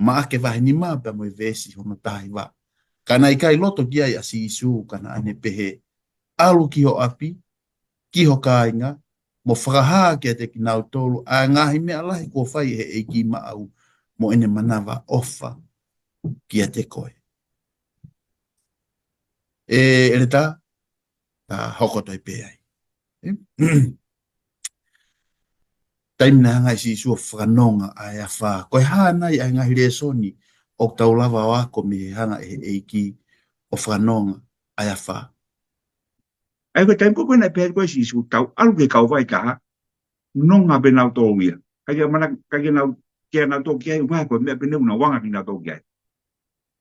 ma ke va ni ma pe mo vesi hono tai va kana i kai loto kia ia si su kana ane pehe alu ki ho api ki ho kainga mo whakaha ki te ki nau tolu a ngahi mea lahi ko whai he e ki ma au mo ene manawa ofa ki te koe. Ele ta hoko toi pe ai. Taimina hanga si sua whanonga ai a wha. Koe hana i ai ngahi rea soni o tau lava o ako me hanga e ki o whanonga ai a wha. Ai koe taim koe na pe koe si su tau alu ke kau vai ka nonga be nau tō wia. Kaya mana kaya nau kia nau tō kia i wai koe mea pene una wanga ki nau tō kia.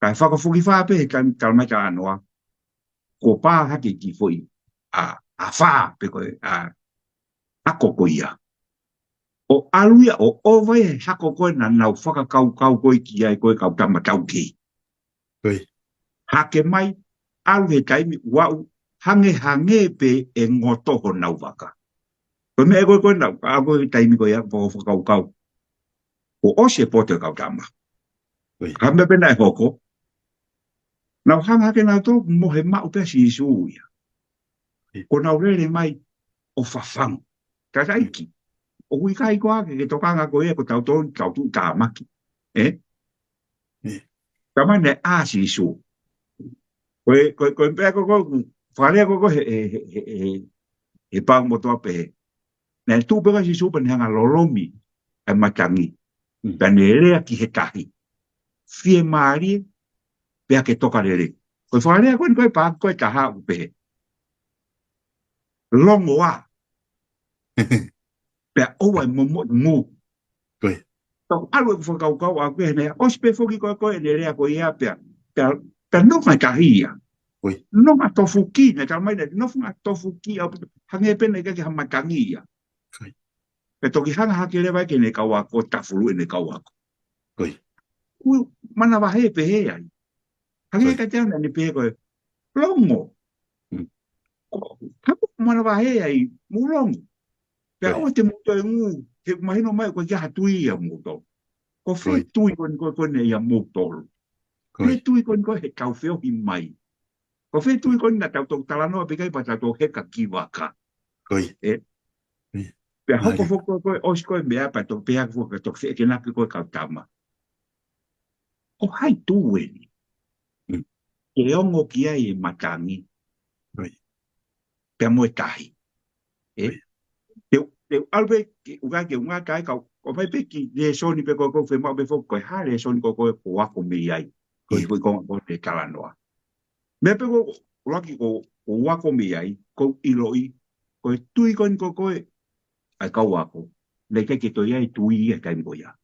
Kai whakafuki wha pe he kalmai ka anoa. Ko pā hake ki foi a wha pe koe a koko ia. O aluia o ovai he hako koe na nau whakakau koe ki ai koe kau tamatau ki. Hake mai alu he taimi wau hange pe e ngotoho nau waka. Koe mea koe nau, a koe taimi koe a whakakau. O ose pote kau tama. Hame pena e hoko. Nau hake nau tō mohe mau pea si isu ia. Ko nau rere mai o whawhang. Tata iki. O hui kai koa ke tokanga koe e ko tau tō tau tū tā maki. Tama ne a si isu. Koe pea koe wharea koe he pāng motoa pe. Nē tū peka si isu pa ni hanga lolomi e matangi. Pene rea ki he tahi. Fie maari pea ke toka rere. Koe wharea koe pā koe taha upe. Longo a. Pea owa mu. Tau alu e whakaukau a koe nea. Ospe whoki koe ne rea koe ia pea. Pea nonga tahi ia. Nonga tofuki. Ne tal mai ne nonga tofuki. Hange pene ke hamatangi ia. Pe toki hanga hake rewa ke ne kawako tafulu e ne kawako. Mana wahe pe he ai. Hange ka teana ne pe koe. Longo. Kapu mana wahe ai. Mulongo. Pea o te muto e ngu. Ke mahino mai koe kia hatui ia muto. Ko whi tui koe ne ia muto. Whi tui koe he kau wheo hi mai. Ko whi tui koe na tau tau talanoa pe kai pata tau heka kiwaka. Pea hoko foko koe osi koe mea pa tau pea koe tau whi ke naki koe kau tama. O hai tue ni. Ke ongo kia e matangi. Pea moe tahi. Teu alwe uga ke unga kai kau. O mai pe ki le soni pe koe koe whi mau pe foko koe ha le soni koe koe wako me ai. Ki koe konga koe te talanoa. Mea pe koe laki koe wako me ai. Koe iloi. Koe tui koe koe ai kau wako. Le ke toi ai tui ia kai mo ia.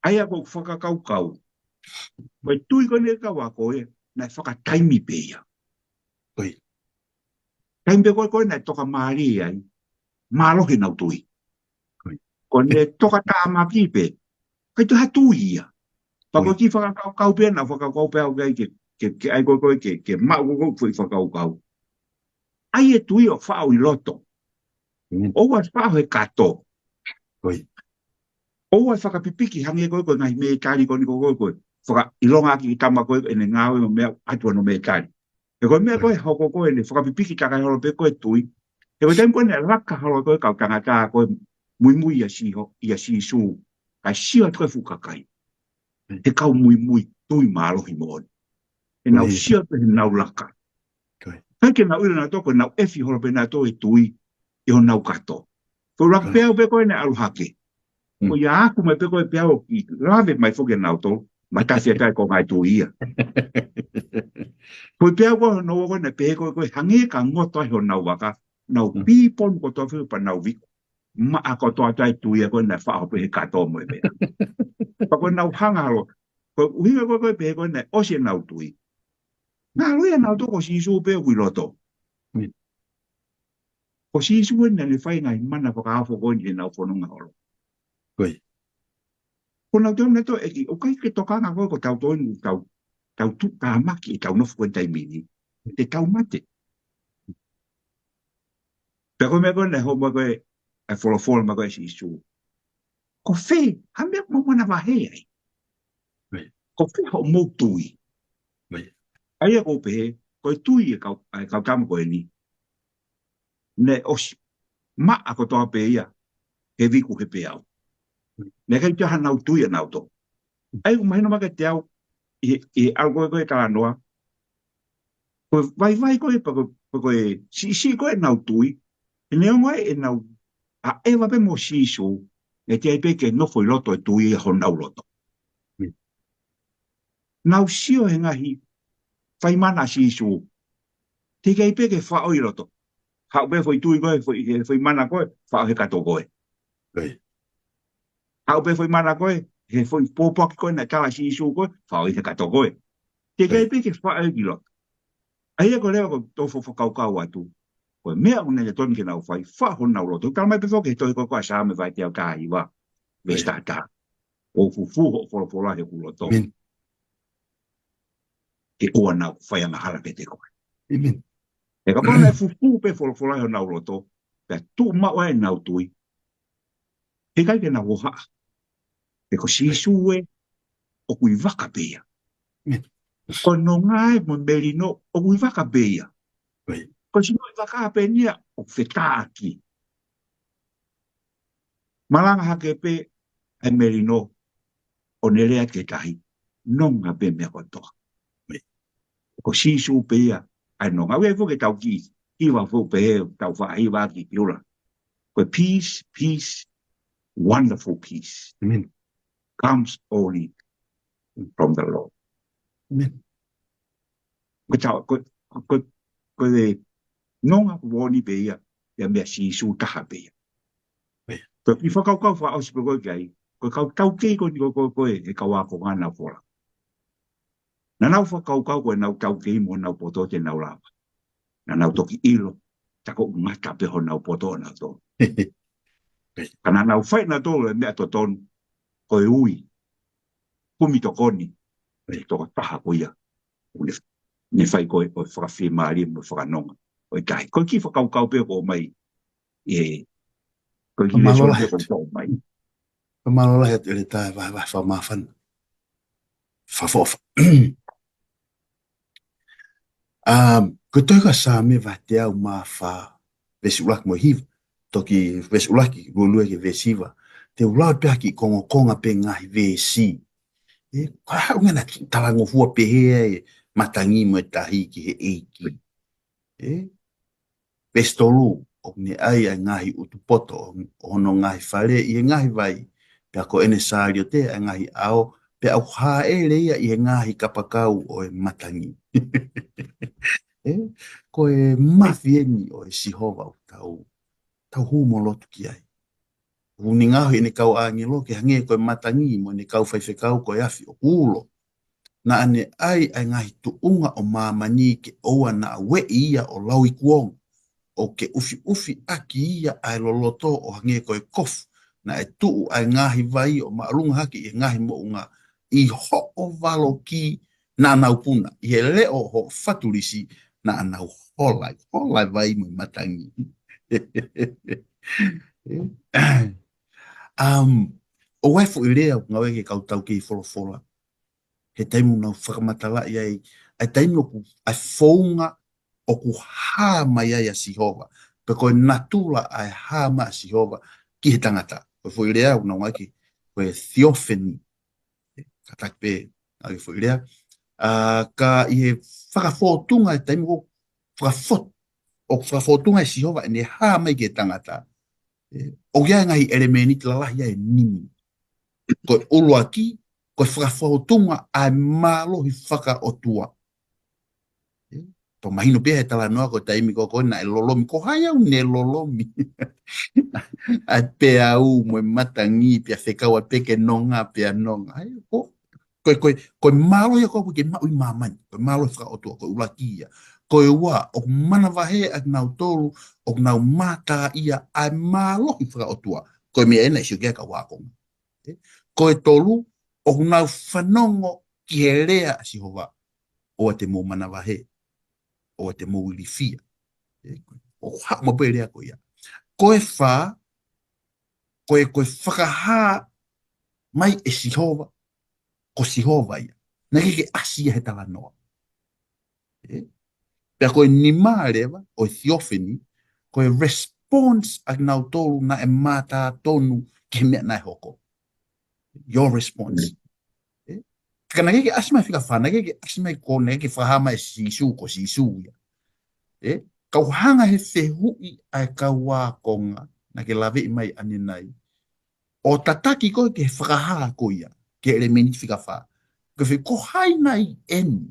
Ai a koe whakakau kau. Koe tui koe kau wako e. Na whakataimi pe ia. Taimi pe koe na toka maari ai. Mālohi nau tui. Koe ne toka tā maki pe. Kai tu hatu ia. Pako ki whakakau kau pe na whakakau pe au kai ke ai koe ke mau koe koe whakakau kau. Ai e tui o whao i loto. Oua whao he kato. Oua whakapipiki hange koe ngai me kari koe. Whaka ilonga ki tama koe ene ngāwe o mea atua no me kari. E koe mea koe hoko koe ne whakapipiki takai holo pe koe tui. E koe taim koe ne raka holo koe kau tangata koe mui ia si su. Kai sia koe fukakai. He kau mui tui mālohi moon. E nau sia koe he nau laka. Kai ke nau ira na toko nau efi holo pe na to e tui. I ho nau kato. Ko raka pea pe koe ne aluhake. Ko ia aku mai pe koe pea o ki. Rave mai foke nau to. Mai tasi atai ko ngai tui ia. Koe pea koe no koe ne pe koe hange ka ngoto ai ho nau waka. Nau pipon ko tofu pa nau viku. Ma ako to atai tui ia koe ne whao pe he kato mo e mea. Pa koe nau hanga halo. Koe uhinga koe pe koe ne osi nau tui. Nā loia nau toko si isu pe hui loto. Ko si isu e nane whai ngai mana whakaafo koe ni nau whanunga holo. Ko nau teo neto eki, o kai ke tokanga koe ko tau toinu tau tu tā maki e tau nofu koe taimini. Te tau mate. Pea koe mea koe ne ho ma koe e wholofola ma koe si isu. ko fe ha me mo mana va he ai ko fe ho mo tui ai ko pe ko tui ka kam ko ni ne os ma ko to pe ia he vi ku he pe au ne ka ta na tui na to ai ko mai no ma ka te au e algo ko ka noa ko vai ko ko si ko na tui ne ngoi e na a e va pe mo si so e te pe ke no foi loto e tui ho na loto na sio he ngahi fai mana si so te ke pe ke fa o loto ha be foi tui ko foi mana ko fa he ka to ko ha be foi mana ko he foi popo ko na ka si so ko fa he ka to ko te ke pe ke fa e loto ai ko le ko to fo kau atu ko mea una le ton ke na fai fa ho na loto ka mai pe fo ke to ko sa me vai te ka i wa ve sta ta o fu ho la he ku loto ke o na fai na hala pe te ko e ka pona fu pe fo la he na loto pe tu ma wa na tui e ka ke na wo ha e ko si suwe o ku i vaka pe ya ko no ngai mo belino o ku i vaka pe ya ko si no i vaka pe nia o fetaki malanga ha ke pe e melino o nerea ke tahi nonga pe mea kotoa ko si su pe ya ai no ngawe fo ke tau ki i wa fo pe tau fa ai wa ki piula ko peace wonderful peace comes only from the Lord ko tau ko de nonga woni pe ya mea si su taha pe ya ko i fa kau fa o si pe ko kai ko kau ke ko e ka wa ko ngana fora na nau fa kau ko na kau ke mo na poto te na la na nau toki ilo ta ko mata pe ho na poto na to kana nau fai na to le me to ton ko ui kumi to koni to ta ko ia ne fai ko fa fi mari mo fa no o kai ko ki fa kau pe ko mai e ko ki le so pe ko mai Malola het ele ta va fa mafan fa fofa ko to ka sa me va te au ma fa vesulak mo hiv toki vesulaki lulu ke vesiva te ula pe ki konga pe ngai vesi e ka ngana tala ngo fu pe he matangi mo tahi ki he eki e pestolu o ne ai ngai utupoto ono ngai fale i ngai vai pe ko ene sario te ngai ao pe au ha e le ia ngai kapakau o matangi ko e mafieni o e sihova o tau hu mo lotu ki ai. Uni ngaho i ne kau angi lo ke hange ko e matangi mo ne kau fai kau ko e afi o ulo. Na ane ai ngahi tu unga o mamani ke oa na we ia o lau i kuong. O ke ufi aki ia ai loloto o hange ko e kofu. Na e tuu ai ngahi vai o maalunga haki i ngahi mo unga i ho o valo ki na naupuna. I he leo ho faturisi na anau holai vai mo matangi. O waifu i rea ngawe ke kautau ki folofola. He taimu nau whakamatala i ai taimu ku ai founga o ku hama ia ia Sihova. Pe koe natula ai hama a Sihova ki he tangata. Koe fu i rea una waki koe theophany. Katak pe agi fu i rea. Ka i he whakafotunga i taimu ko whakafot. O whakafotunga i Sihova e ne hama i ke tangata. O ia ngai elemeni te lalahi ai nimi. Koe ulua ki, koe whakafotunga ai malohi whaka o tua. To mahino pia he tala noa ko taimi ko kona e lolomi. Ko hai au ne lolomi. Ai pea au mo matangi pia whekau a peke nonga pia nonga. Koe malohi a koe ke maui mamani. Koe malohi whaka o tua, koe ula ki ia. Koe ua, o mana wahe ak nau tolu, o nau mata ia ai malohi whaka o tua. Koe mea ena isio kia ka wakonga. Koe tolu, o nau whanongo ki he rea a Sihova. O te mō mana wahe. O te mō ilifia. O hak mo pe rea koe ia. Koe wha, koe whakaha mai e sihova, ko sihova ia. Na ke asia he tala noa. Pea koe ni lewa, o theophany, koe response ag nau tolu na e mata tonu ke mea nai hoko. Your response. Kana ke asma fika whana, ke asma ko ne ke whahama e sisu ko sisu ia. Kau hanga he whehui ai kau wā konga na ke lawe i mai ane nai. O tataki koe ke whakaha ko ia, ke elementi fika wha. Ke whi ko hai nai eni.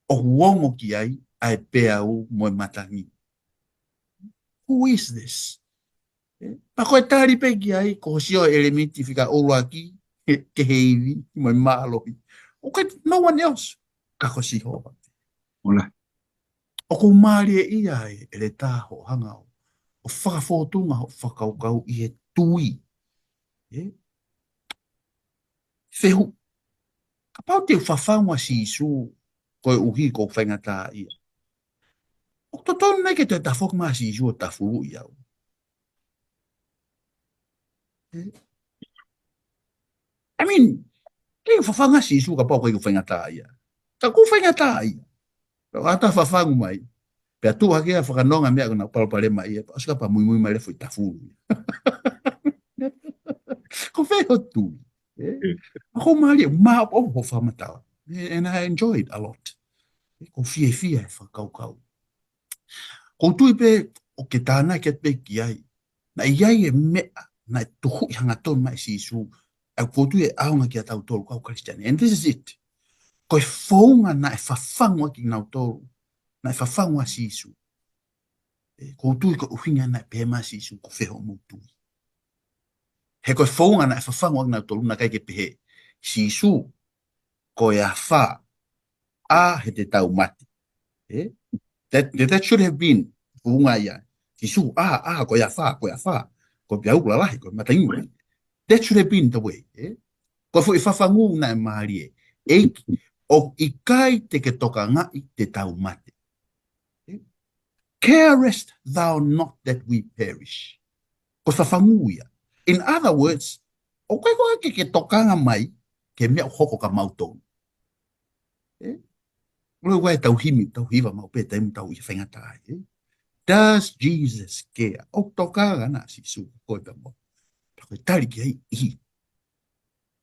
O wongo ki ai pea u moe matangi. Who is this? Pa koe tari pe ki ai, ko sio elementi fika orua ki, ke heivi, moe mahalohi. O kai no one else. Ka ko si hoa. Ola. O ko maari e ia e le tāho hanga o. O whakawhotunga o whakaukau i he tui. Whehu. Ka pau te whawhaunga si isu koe uhi ko whaingatā ia. O to tonu nei ke te tawhok maa si isu o tawhuru i au. I mean, ke whawhanga si isu ka pau koe ko whaingatā ia. Ka ko whaingatā ia. Ka ata whawhangu mai. Pea tu hake a whakanonga mea kona palapare mai ia. Aska pa mui mai le fwoi tawhuru ia. Ko wheho tui. Ako maari, maa o ho whamatawa. And I enjoyed a lot. Ko fie e whakaukau. Ko tui pe o ke tāna ke pe ki ai. Na iai e mea, na e tuhu i hanga tonu mai si isu. Au ko tui e aunga ki a tau tolu kau Christiani. And this is it. Ko e whaunga na e whawhangwa ki nau tolu. Na e whawhangwa si isu. Ko tui ko uhinga na e pēma si isu ko wheho mo tui. He koe whaunga na e whawhangwa ki nau tolu na kai ke pehe. Si isu ko e a wha a he te tau mati. That should have been unga ia. Sisu, ko ia wha, ko pia ukula lahi, ko mataingu. That should have been the way. Ko fu i whawhangu na e maari e. Eiki, o i kai te ke toka ngai te tau mate. Carest thou not that we perish. Ko whawhangu ia. In other words, o kai koe ke tokanga mai, ke mea hoko ka mautonu. Ulu wai tau himi, tau hiva mau pe taimu tau i whaingatai. Does Jesus care? O toka na si su koe pa mo. Koe tari ki hei i.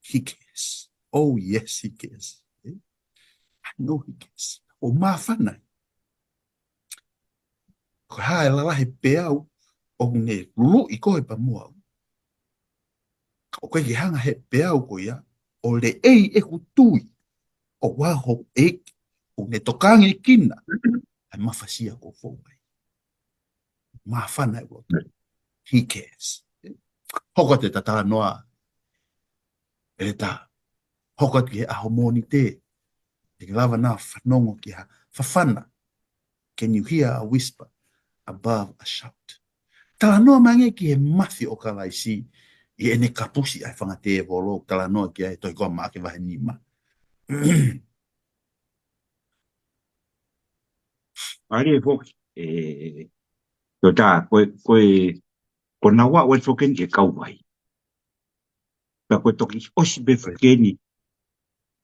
He cares. Oh yes, he cares. I know he cares. O mawhanai. Koe hae lalahe pe au o ne lulu i koe pa mo au. O koe ki hanga he pe au koe ia. O le ei e kutui. O waho e o ne tokangi kina. Ai mawhasia ko fōpai. Mawhanai o. He cares. Hoko te tata noa. E ta. Hoko te aho moni te. Te lava na whanongo ki ha. Whawhana. Can you hear a whisper above a shout? Tala noa mange ki he mathi o ka laisi. I ene kapusi ai whangate e volo. Tala noa ki ai toi koa maa ke wahe nima. Ari foki to ta ko na wa foken ke kauai pa ko to ki osi be fokeni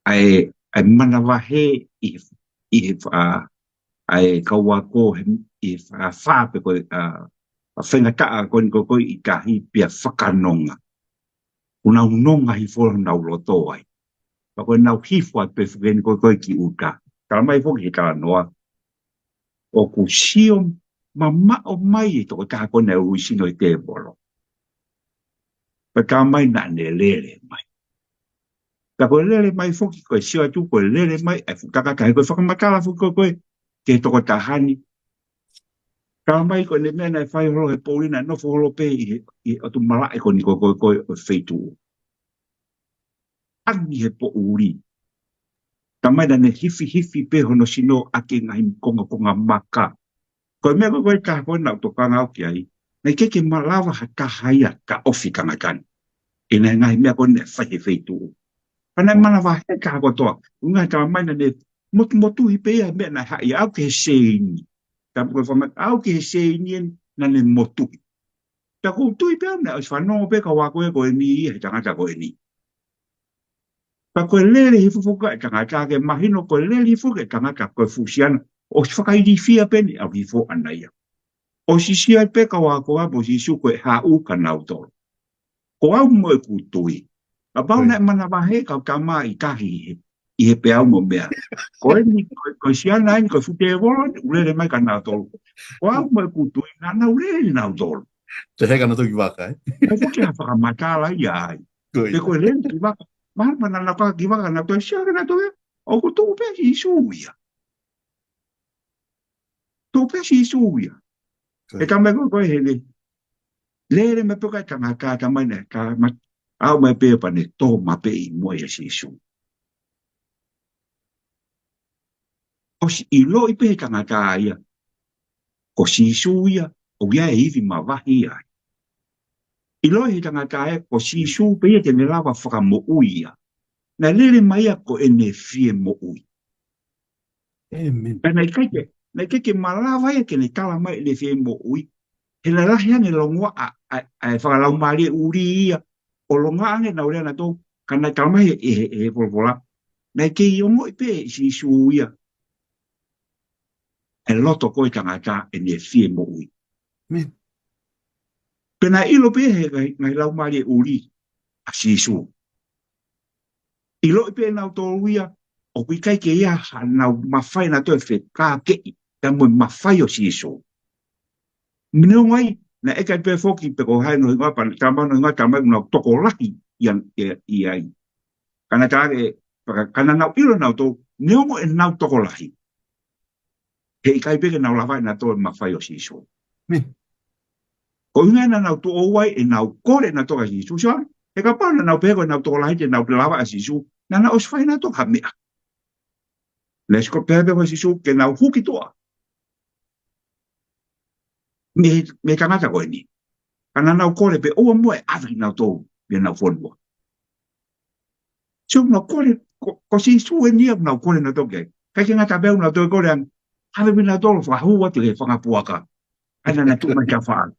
ai mana wa he if ai kaua ko if fa pe ko a fenga ta ko i ka hi pia whakanonga una unonga hi fo na uloto ai pa ko na hi fo pe fokeni ko ki uka ka mai foki ka noa o ku sio mama o mai to ka ko na u sino te bolo pa ka mai na ne lele mai ka ko lele mai foki ko sio tu ko lele mai e fu ka ko fa ma ka fu ko ke to ko ta hani ka mai ko ne mena fai ro e polina no fo lo pe i o tu mala e ko ni ko feitu ani he po uri tamai na ne hifi pe hono sino ake ngai konga maka ko me ko ka ko na to ka ngau ki ai nei ke malawa ha ka haia ka ofi ka ngakan ina ngai me ko ne fai tu ana mana wa he ka ko to nga ka mai na ne motu i pe me na ha ia ke sein ta ko fa au ke sein na ne motu ta ko tui pe na fa no pe ka wa ko ni he tanga ta ko ni pa ko le le fu ka tanga ta ke mahino ko le le fu ke tanga ta ko fu sian o fa kai di fia pe ni a vi fo anaya o si sia pe ka wa ko bo si su ko ha u ka na to ko au mo ku tui a ba na mana ba he ka ma i ka hi i he pe au mo mea ko ni ko sia na ni ko fu te vo le mai ka na to ko au mo ku tui na le na to Te heka na toki waka, ai fu ke ha fa mata la ya te ko le ki va ma mana na pa ki va na to sia na to o ku tu pe si su ya tu pe si su ya e ka me ko he le me pe ka ka mai na ka ma au me pe pa ne to ma pe i mo ya si su o si i lo i pe ka ia ko si su ia o ia e vi ma va ia i lo i ka e ko si su pe te ne lava fa mo uia na le mai ko ene fie mo ui Amen. na ke malava e ke ne kala mai le fie mo ui he la la ne lo ngwa a fa la mari uri ia o lo nga ne na ore na to kana kala mai e volvola na ke i mo pe si su ia e loto ko i tangata e ne fie mo ui. Pena ilo pe he ngai lau mari uri a sisu. Ilo pe na to uia o kui kai ke ia na mawhai na to e whe ka kei ka mo mawhai o sisu. Mino ngai na e kai pe foki pe ko hai no inga pan tama no inga tama na toko laki i ai. Kana tare kana na ilo na to neo mo e na toko laki. He kai pe ke na lawai na to mawhai o sisu. Ko inga na nau to owai e nau kore na toka sisu sa e ka pa na nau pego na to lai te nau lava sisu na na os fai na to hamia les ko pebe ko sisu ke nau huki to me kanata ko ni kana nau kore pe o mo e avi na to be na fonbo so na kore ko sisu e ni na kore na to ke ka ke ngata be na to kore an ave na to fa hu te fa nga puaka ana na tu ma ka fa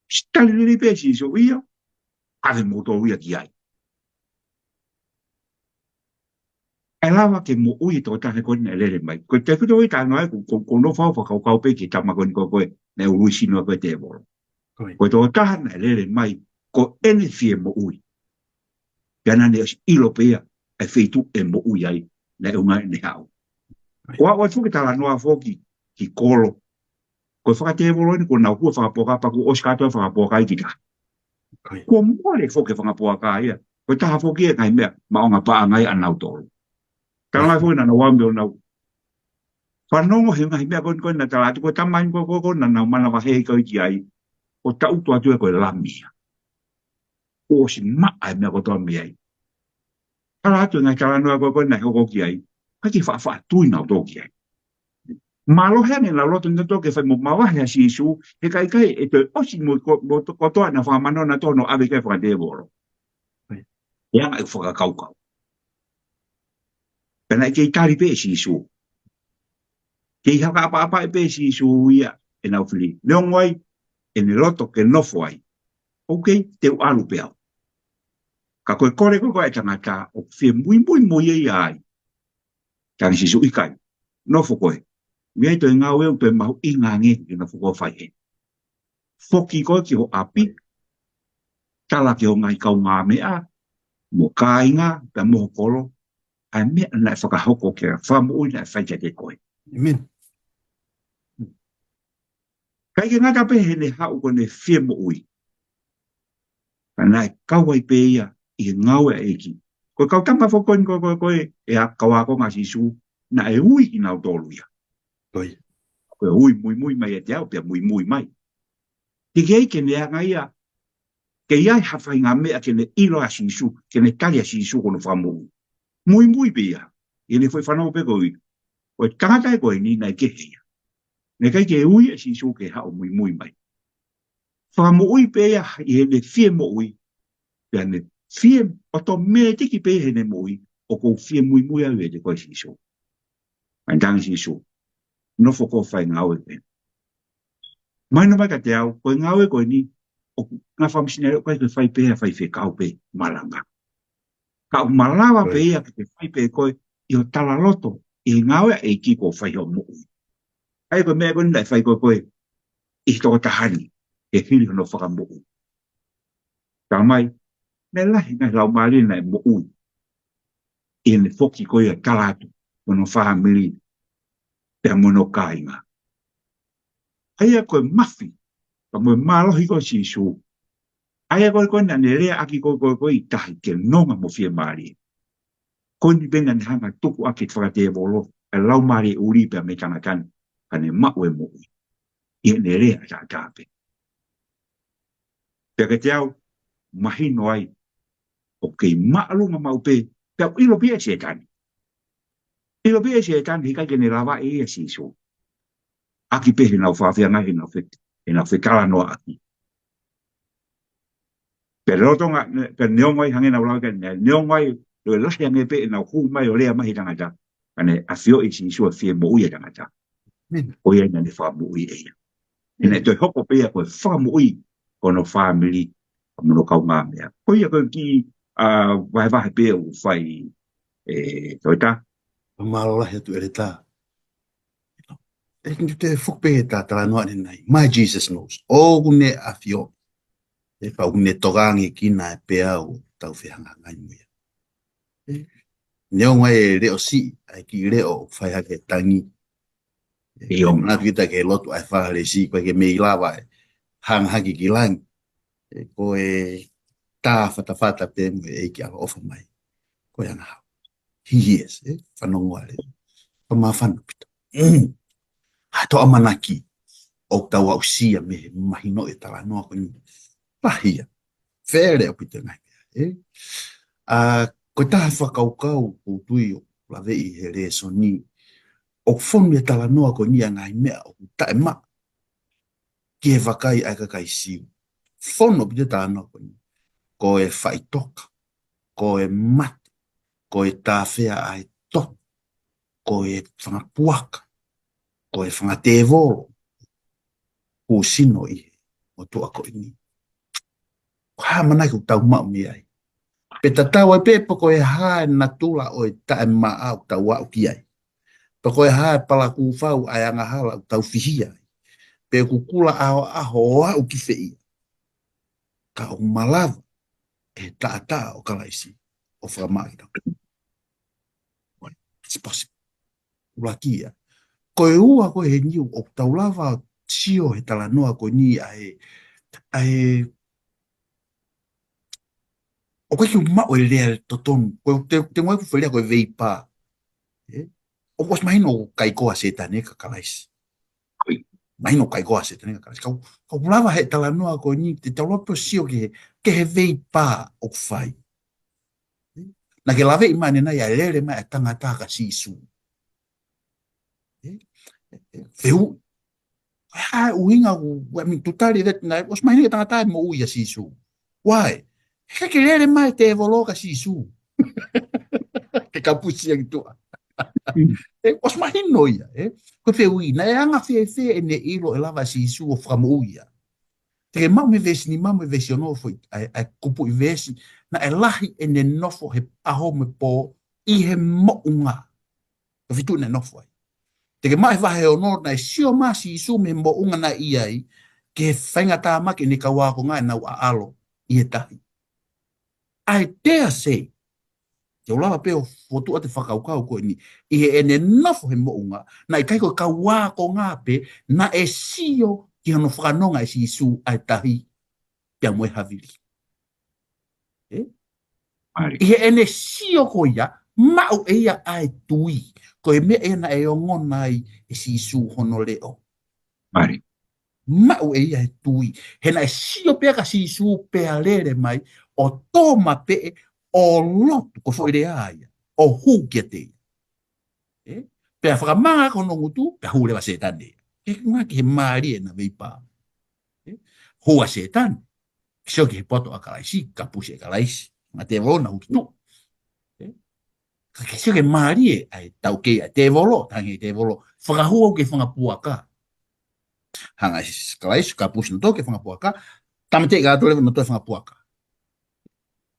stali pe sisu ia ave mo to ia ki ai e lava ke mo ui to ta ko ne le mai ko te ko i ta no ko no fa fa ka pe ki ta ma ko ko ne ui si no ko te bo ko to ta ne le mai ko ene fie mo ui kana ne ilo pe e feitu e mo ui ai ne unga ne hau wa fu ki ta la no a fo ki kolo ko fa te bo ni ko na ku fa po ka pa ko oska to fa po ka i ki ta ko mo le fo ke fa po ka ia ko ta fo ki ngai me ma nga pa ngai an auto Kala fo na wambe na whanongo he ngai mea kon na tala ko tamai ko na mana wa he ko ki ai o ta utu atu ko lamia o si ma ai mea ko to mi ai kala atu ngai kala no ko na ko ki ai ka ki fa tu na to ki ai malo he na lo to to ke fa mo ma wa he si su he kai e to o si mo ko to na fa mano na to no ave ke fa de boro ya ai fo ka kau Pena ke tari pe si su. Ke haka apa pe si su ia e na fili. Leo ngoi e ne loto ke no foi. Ok, te alu pe. Ka koe kore ko e tangata o fie mui e ai. Tang si su ikai. No fo koe. Mia to nga we pe mau inga nge na fo ko fai he. Foki ko ki ho api. Tala ke o ngai kau ngā mea. Mo ka inga pe mo kolo. Ai mea na whakahoko ke whamu ui na whaita te koe. Amen. Kai ke ngata pe he ne hau ko ne whia mo ui. Nai kawai pe ia i ngau e eki. Ko kau tama whakoi ko e a kawako ngā sisu na e ui i nau tolu ia. Koi. Ko e ui mui mai e te au pia mui mai. Te kei ke ne anga ia ke iai hawhai ngā mea ke ne ilo a sisu ke ne tali a sisu kono whamu ui. Mui pe ia. I ne whai whanau pe koi. Ko e tangata e koe ni nai ke hea. Ne kai ke ui e sisu ke hao mui mai. Whakamu ui pe ia i he ne whia mo ui. Pea ne whia o to mea tiki pe he ne mo ui. O kou whia mui au e te koe sisu. Mai tangi sisu. No whako whai ngau e pe. Mai no mai ka te au, koe ngau koe ni, o ngā whamisine reo koe whai pēa whai whekau pē, malanga. Ka o malawa pē ia ki te whai pē koe, i o tala loto, i ngau e ki ko whai ho mui. Ai koe mea koe nai whai koe koe, i toko tahani, e hili hono whakamui. Ka mai, me lahi ngai lau maari nai mui, i ne foki koe a talatu, mono whahamiri, te mono kāinga. Ai koe mafi, ka moe mālohi koe si su. Ai koe koe nane rea aki koe koe koe i tahi ke nonga mo fia maari. Koe ni benga ni hanga tuku aki whakate volo, e lau maari uri pia me tangatani, ka ne mau e mui. I ne rea ta tāpe. Pia te au, mahino ai, o kei maalunga mau pe, pia ilo pia se tani. Ilo pia se tani, hika ke ne lava e e si su. Aki pe he nau whawhia ngai he nau whekala noa aki. Pia rotonga, pia neongai hange nau lau kene, neongai, lo lahi ange pe e nau hu mai o lea mahi tangata, kane a fio e si su a fia mo uia tangata. O ia nane wha mo ui eia. Ina toi hoko pia koe wha mo ui, kono whamiri, mono kau ngā mea. Ko ia koe ki, wahe pia u whai, toi ta. Malalahi atu ere tā. E ki te whukpe e tā tala noa nei. My Jesus knows. O gune a fio. E pa gune togangi kina e pea o tau whihanga ngai muia. Neo ngai e reo si, ai ki reo whai hake tangi. E o mana kita ke lotu ai whahare si, koe ke mei lawa e hang haki ki langi. E koe tā whatawhata pe mo e ki ala ofa mai. Koe anga hau. Hihies, whanongoa re. Pamawhanu pito. Hato amanaki. O tau au sia me mahino e tala noa koe ni. Pahia. Where o pito ngai. Koe taha whakaukau o tui o lawe i he re so ni. O whonu e tala noa koe ni a ngai mea o tae ma. Ki he wakai ai kakai siu. Whonu o pito tala noa koe ni. Ko e whaitoka. Ko e mate. Ko e tāwhea ai to. Ko e whangapuaka. Ko e whangatevoro. Ko sino i he. O tua koe ni. Ko haa manai ko tau mau mi ai. Pe tatau ai pepo ko e haa na tula o e tae maa au tau au ki ai. Pe ko e haa pala ku whau ai anga hala au tau whihia ai. Pe ku kula aho au ki whei. Ka o malawa e taa o kalaisi. O whakamai tau. It's possible. Ulakia. Ko e ua ko he niu o tau lava tio he tala noa ko ni ai o koe ki mao e lea totonu. Te ngoe ku whelea koe vei pā. O was mahino kai koa se tane ka kalaisi. Mahino kai koa se tane ka kalaisi. Kau lava he tala noa ko ni te tau lopo sio ke he vei pā o kwhai. Na ke lawe i mane nai a lere mai a tangata ka sisu. Wheu. Ha uhinga ku, tutari vet nai, was mahino ke tangata mo ui a sisu. Why? He ke lere mai te evolo ka sisu. Ke kapusi ang tua. Was mahino ia. Ko wheu i, na e anga whewhe e ne ilo e lava sisu o whamo uia. Te ke mau me vesi ni mau me vesi o nofo ai kupu i vesi na e lahi e ne nofo he aho me po i he mounga. Ka fitu ne nofo ai. Te ke mai vahe o no na e sio masi i su me mounga na i ai ke whainga tā maki ni ka wako ngai nau a alo i he tahi. Ai dare say, te o lava peo fotu a te whakaukau koe ni i he e ne nofo he mounga na i kaiko ka wako ngā pe na e sio ki hano whakanonga e si isu ai tahi pia moe haviri. I he ene sio ko ia, mau e ia ai tui, ko e mea ena e ongona ai e si isu hono leo. Mari. Mau e ia e tui, hena e sio pia ka si isu pea lere mai, o toma pe o lotu ko fo ide aia, o hu kia te. Pea whakamanga kono ngutu, pea hu lewa setane. E ngā ki he maari e na veipa. Hua setan. Sio ki he poto a kalaisi, ka pusi e kalaisi. Ma te vona ukitu. Ka sio ke maari e ai tau kei a te volo, tangi te volo. Whakahua ke whangapuaka. hanga kalais ka pus no ke fanga puaka tamate ga tole no to fanga puaka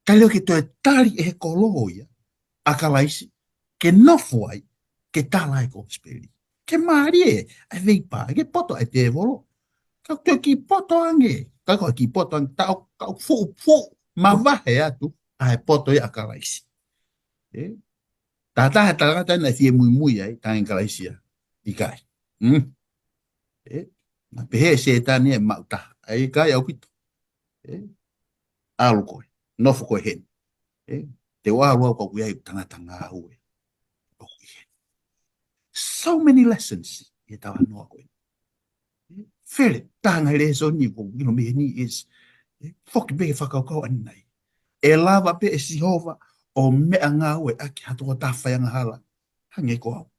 kalio ke to tali e koloia a kalais ke no foi ke tala e ko speli ke marie a veipa ke poto e te volo ka to ki poto ange ka ko ki poto ang tau ka fu ma va he atu a poto e a kalais e tata tata na fie muy ai tan kalaisia ikai e na pehe se tani e mauta ai kai au pito e alu ko no fu ko hen e te wa wa ko ku ai tanga tanga hu e so many lessons e tawa no ko fere tanga le so ni ko no me ni is fok be fa ka ko anai e lava pe e sihova o me anga we aki hato ta fa yang hala hange ko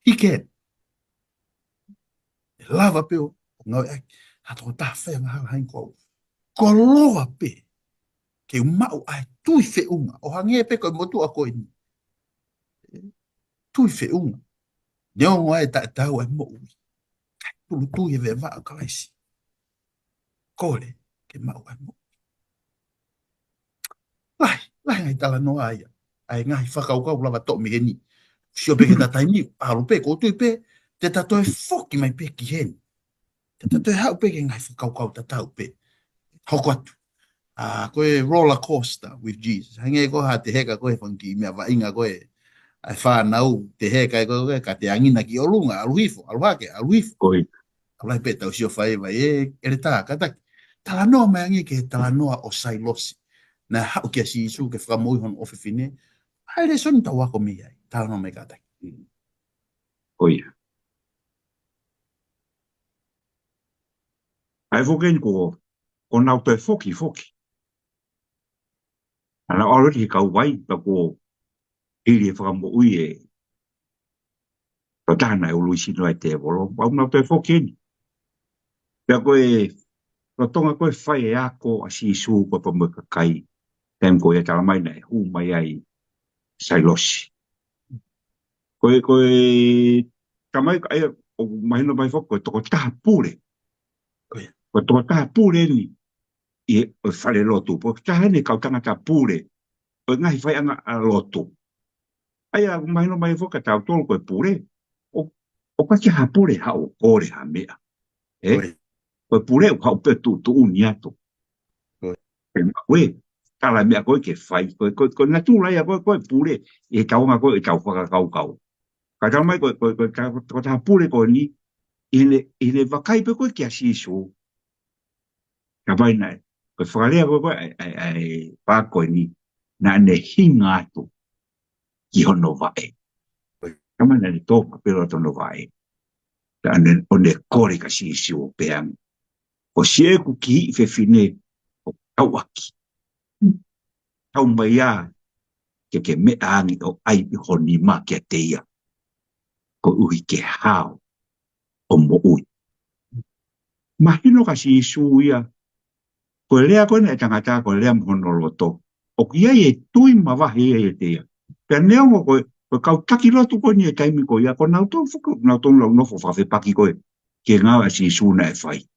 hiken lava pe o no hato ta fa yang hala hange ko koloa pe ke mau ai tui fe unga o hange pe ko motu a ko ni tui fe unga ne o ai ta o mo tu e ve va ka laisi kole ke mau ai mo lai ngai tala no ai ngai fa ka ka lava to mi ni sio pe ke ta tai ni a ro pe ko tu pe te ta to e foki mai pe ki hen te ta to e ha pe ke ngai fa ka ta ta pe hoko atu koe roller coaster with Jesus. Hange ko ha te heka koe whanki mea wa inga koe ai whanau te heka koe ka te angina ki olunga, aluhifo, aluhake, aluhifo. Koe. Alai pe tau sio whai vai ere tā, kataki. Tala noa mai angi ke tala noa o sai losi. Na hau kia si isu ke whamoi hon ofi fine. Hai re soni tau wako mi ai. Tala noa mai kataki. Koe. Ai foken ko nau te foki. Ana already kau wai pa ko ili e whakamo ui e to tāna e ului sino e te volo. Pau nau te foki ni. Pea koe ko tonga koe whai e ako a si isu ko pa mo kakai. Tem koe e tala mai nei hu mai ai sai losi. Koe tamai ai o mahino mai foko toko taha pure. Ko toko taha pure ni i o whare lotu. Po taha ni kau tangata pure. O ngahi whai anga a lotu. Ai a mahino mai foko tau tolu koe pure. O ka ha pure ha o kore ha mea. Koe pure o hau pe tu uni ato. Koe tala mea koe ke whai. Koe ngatu rai a koe pure. E kaunga koe e tau whakakau. Ka tau mai koe taha pure koe ni. Ile wakai pe koe kia siso. Ka vai nai. Koe whakarea koe ai pākoe ni. Na ne hinga atu. Ki hono vae. Ka mai nai tōka pero tono vae. Ka o ne kore ka siso o peang. O sieku ki i whewhine o kauaki. Tau mai a ke mea angi o ai i honi ma kia teia. Ko uhi ke hao o mo ui. Mahino ka siso ia. Ko lea koe na e tangata ko lea mhono loto. O kia e tui mawahi e tea. Pea neongo koe kau taki lotu koe ni e taimi koe ia. Ko nauton fuku, nauton lau nofo whawhi paki koe. Ke ngā a siso na e whai.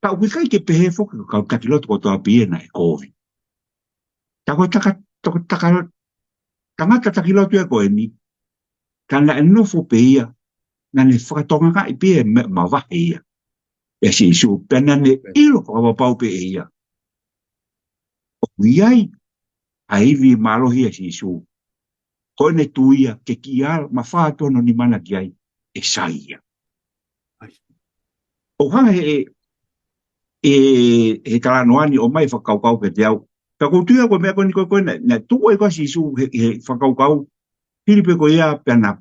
Ka ui kai ke pehe fuku kau taki lotu ko toa pie na e kovi. Ta koe tangata taki lotu e koe ni. Tana e nofo pe ia. Na ne whakatonga ka i pie mawahi ia. E siso pena ne ilo whakapapau pe ia. O iai, haivi malohi e siso. Koe ne tuia, ke kia, ma whātono ni mana ki ai, e saia. O hanga he talanoani o mai whakaukau ke te au. Ka koutuia koe mea koe ni koe na tuko e koe siso he whakaukau. Hiripe koe ia pena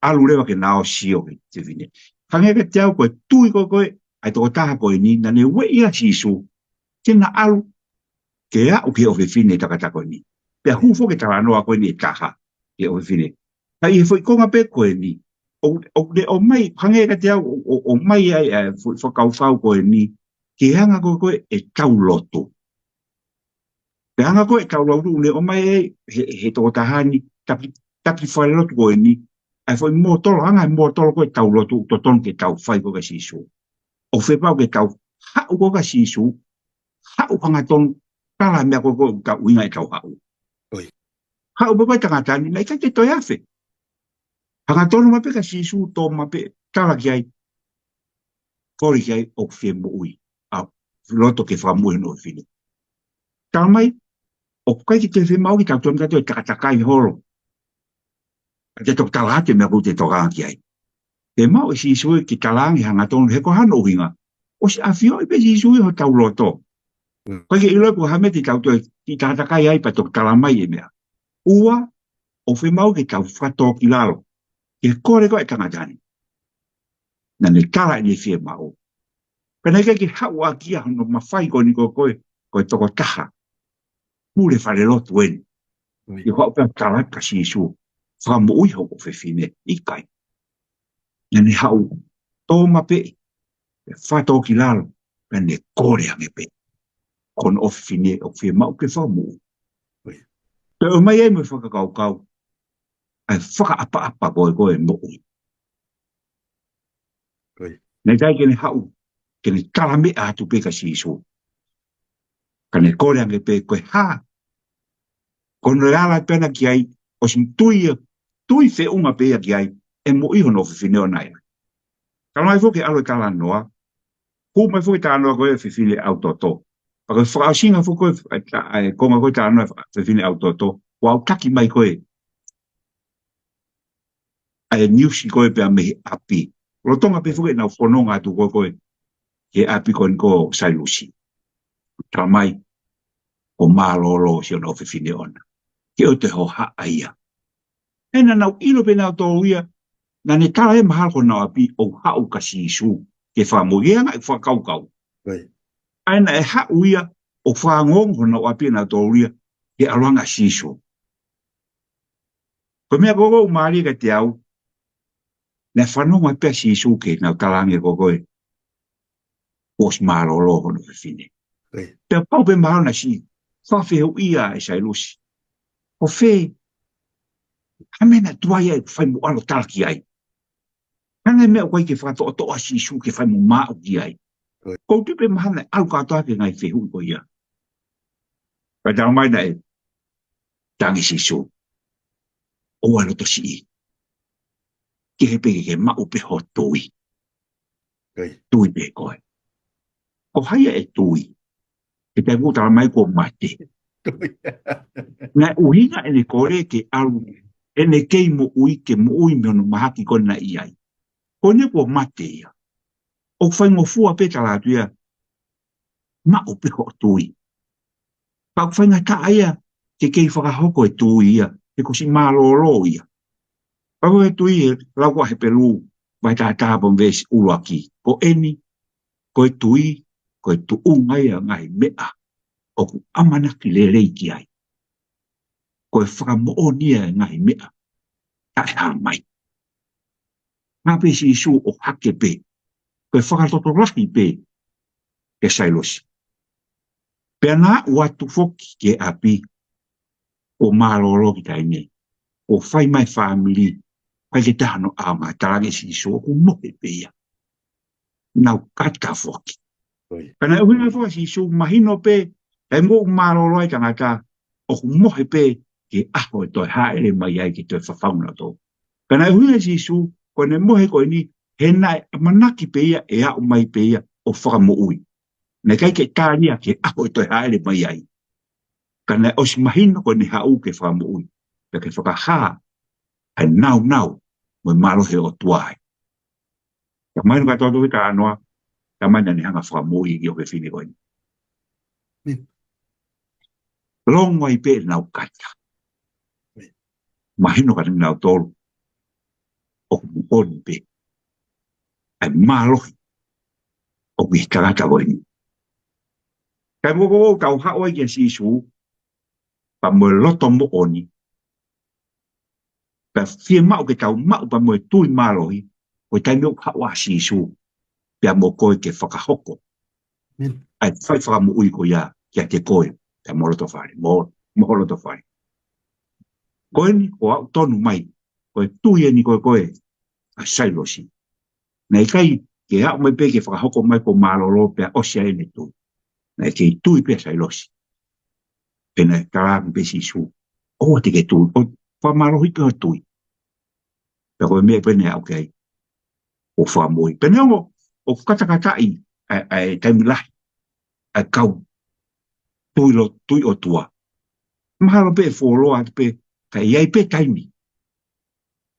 alu rewa ke nao sio ke te vine. Hange ke te au koe tui koe ai toko taha koe ni, na ne we ia siso. Tena alu. Ke a uke o whiwhine takata koe ni. Pea hufo ke talanoa koe ni e taha ke o whiwhine. Ka i he konga pe koe ni. O mai, hange ka te au, o mai ai whakaukau koe ni. Ke hanga koe e tau loto. Ke hanga koe e tau loto, ne o mai ai he toko taha ni, tapi whare loto koe ni. ai foi mo tolo anga mo tolo ko tau lotu to ton ke tau fai ko ka sisu o fe pau ke tau ha ko ka sisu ha o anga ton kala me ko ka uinga e tau ha o ha o ba ta ta ni mai ka te to ya fe anga ton ma pe ka sisu to ma pe kala ki ai kori ki ai o fe mo ui a loto ke fa mo no fini tamai o kai ki te fe mau ki tau ton ka te ta kai holo te tok talate me ko te toka ki ai te mau si sui ki talangi hanga tonu he ko hano hinga. O si afio i pe si sui ho tau loto. Koe ke ilo ko hame ti tau toi ki tātakai ai pa tok talamai e mea. Ua o whi mau ki tau whato ki lalo. Ke kore ko e tangatani. Na ne tala ni fie mau. Pena ike ki hau a kia hono mawhai ko ni ko koe toko taha. Mure whare lotu eni. I hau pia talat ka si sui. Whamo ui ho ko whiwhine ikai. Na ne hau tō mape. Whato ki lalo, pe ne kore ange pe. Kon ofine o whi mau ke whamu. Pe o mai e me whakakau kau, ai whaka apa koe mo ui. Nei tai kene hau, kene kalame atu pe ka sisu. Ka ne kore ange pe koe ha. Kono reala pena ki ai, o sin tui fe unga pe ki ai, e mo iho no whiwhine o nai. Kalai fo ke alo kala noa, hu mai fo ta no ko e fifile autoto pa ko fra singa fo ko ko ma ko ta no fifile autoto wa taki mai ko e news ko e pe me api lo tonga pe fo ke na fo no nga tu ko e ke api kon ko sailusi tra mai o malo lo si no fifile on ke o te ho ha aia ena na ilo pe na to uia na ne kala e mahal ko na api o ha u kasi su ke fa mo ye nga fa kau aina e ha uia o whangong hona o apina tōria ke alanga siso. Ko mea koko umari ka te au, ne whanonga pia siso ke na talange koko e os maro lo hono whiwhine. Pea pau pe maro na si, whawheo ia e sai lusi. O whe, hamena tuaia e whai mo alo talaki ai. Hanga mea koe ke whato o toa siso ke whai mo maa ki ai. Ko tupe mahana au katoa ke ngai whehu ko ia. Ka tau mai na e tangi siso. O alo to si. Ke he peke ke mau pe ho tui. Tui pe koe. Ko haia e tui. Ke te kutara mai ko mate. Nai uhinga ene kore ke alu. Ene kei mo ui ke mo ui me ono mahaki kona iai. Kone ko mate ia. O whai ngofua pe talatu ia. Mau pe ho tui. Pau whai ngata aia. Ke kei whakahoko e tui ia. E ko si malolo ia. Pau e tui e laua he pelu. Vai tā tāpon vesi uruaki. Ko eni. Ko e tui. Ko e tu ungai a ngai mea. O ku amanaki le reiki ai. Ko e whakamo'onia e ngai mea. Ta e ha mai. Ngā pe si isu o hake pe. Ko e whakatoto rahi pe. Ke sailosi. Pea nā watu foki ke api. O malolo ki taine. O whai mai whamili. Pai ke tahano ama. Tarange si isu o ku mohe pe ia. Nau katka foki. Kana e huina fo si isu mahino pe. E mo malolo ai tangata. O ku mohe pe. Ke aho e toi haere mai ai ki toi whawhauna tō. Kana e huina si isu. Ko ne mohe ko ni. He nai manaki pe ia. E au mai pe ia. O whakamo ui. Ne kai ke tānia ke aho e toi haere mai ai. Kana o si mahino ko ni hau ke whakamo ui. Pe ke whakaha. Ai nau. Mo malohe o tuai. Ka mai nga tōtu ki tā anoa. Ka mai nani hanga whakamo ui i o ke whini koini. Longo i pe nau kata. Mahino ka ni nau tōru. O kumukoni pe. Ai malohi. O ki tagata koini. Kai moko o tau hao i kia si isu. Pa mo loto mo oni. Pa fie mau ke tau mau pa mo tui malohi. O tai meo hao a si isu. Pea mo koe ke whakahoko. Ai whai whakamu ui ko ia. Kia te koe. Pea mo loto whare. Mo loto whare. Koe ni o au tonu mai. koe tui ni koe a sailosi. Nei kai ke hao mai pe ke whakahoko mai ko malolo pe a osia e ne tui. Nei ke tui pe a sailosi. Pena karang pe si su. O te ke tui. O whamalohi pe o tui. Pe koe mea pene au kei. O whamoi. Pene o katakatai ai taimilahi. Ai kau. Tui o tua. Mahalo pe wholoa pe kai iai pe taimi.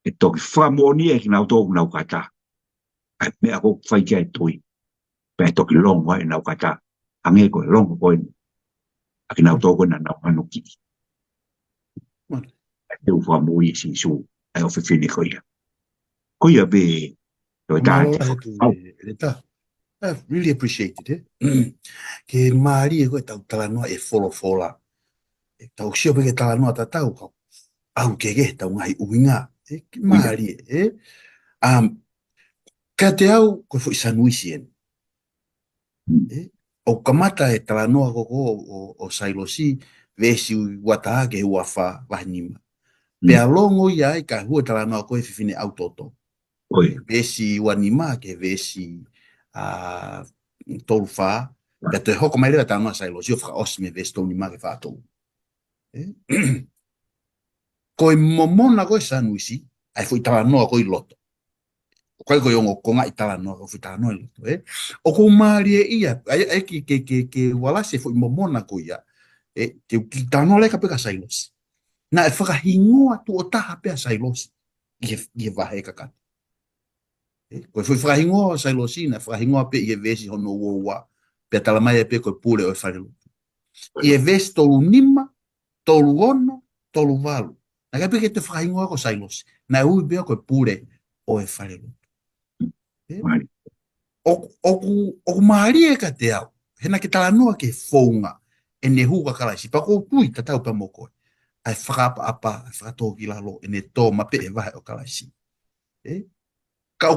E toki whamoni e ki nau tōku nau kata. Ai mea ko whai kia e tui. Pe toki longo e nau kata. Ange koe longo koe ni. Aki nau tōku na nau anu ki. Ai te uwha mui e si su. Ai o whiwhini koe ia. Koe ia be. Toi tāti. I really appreciate it. Ke maari e koe tau talanoa e wholofola. E tau sio pe ke talanoa ta tau kau. Au ke tau ngai uinga. Ke maari e. Ka te au koe fo isanuisi en. O kamata e talanoa koko o sailosi vesi wata ke uafa wahinima. Pe alongo ia e ka hua talanoa koe whiwhine au toto. Vesi wanima ke vesi tolu wha. Pe te hoko mai rea talanoa sailosi o whaka osme vesi tolu nima ke whātou. Koe momona koe sanuisi ai fo i talanoa koe loto. Koe koe ongo konga i talanoa koe fo i talanoa i loto. O ko maari e ia, ai ke walase fo i momona koe ia, te ki talanoa leka peka sailosi. Na e whakahingoa tu o taha pea sailosi, i e wahe kakati. Koe fo i whakahingoa sailosi, na whakahingoa pe i e vesi hono uoua, pea talamai e pe koe pule o e whareloto. I e vesi tolu nima, tolu ono, tolu walu. Na kai peke te whakahingoa ko sailosi, na e ui bea koe pule o e whareloto. O maari e ka te au, hena ke talanoa ke whaunga, e ne huka kalaisi, pa kou tui tatau pa mokoe, ai whakapa apa, ai whakatō ki lalo, e ne tō mape e wahe o kalaisi. Ka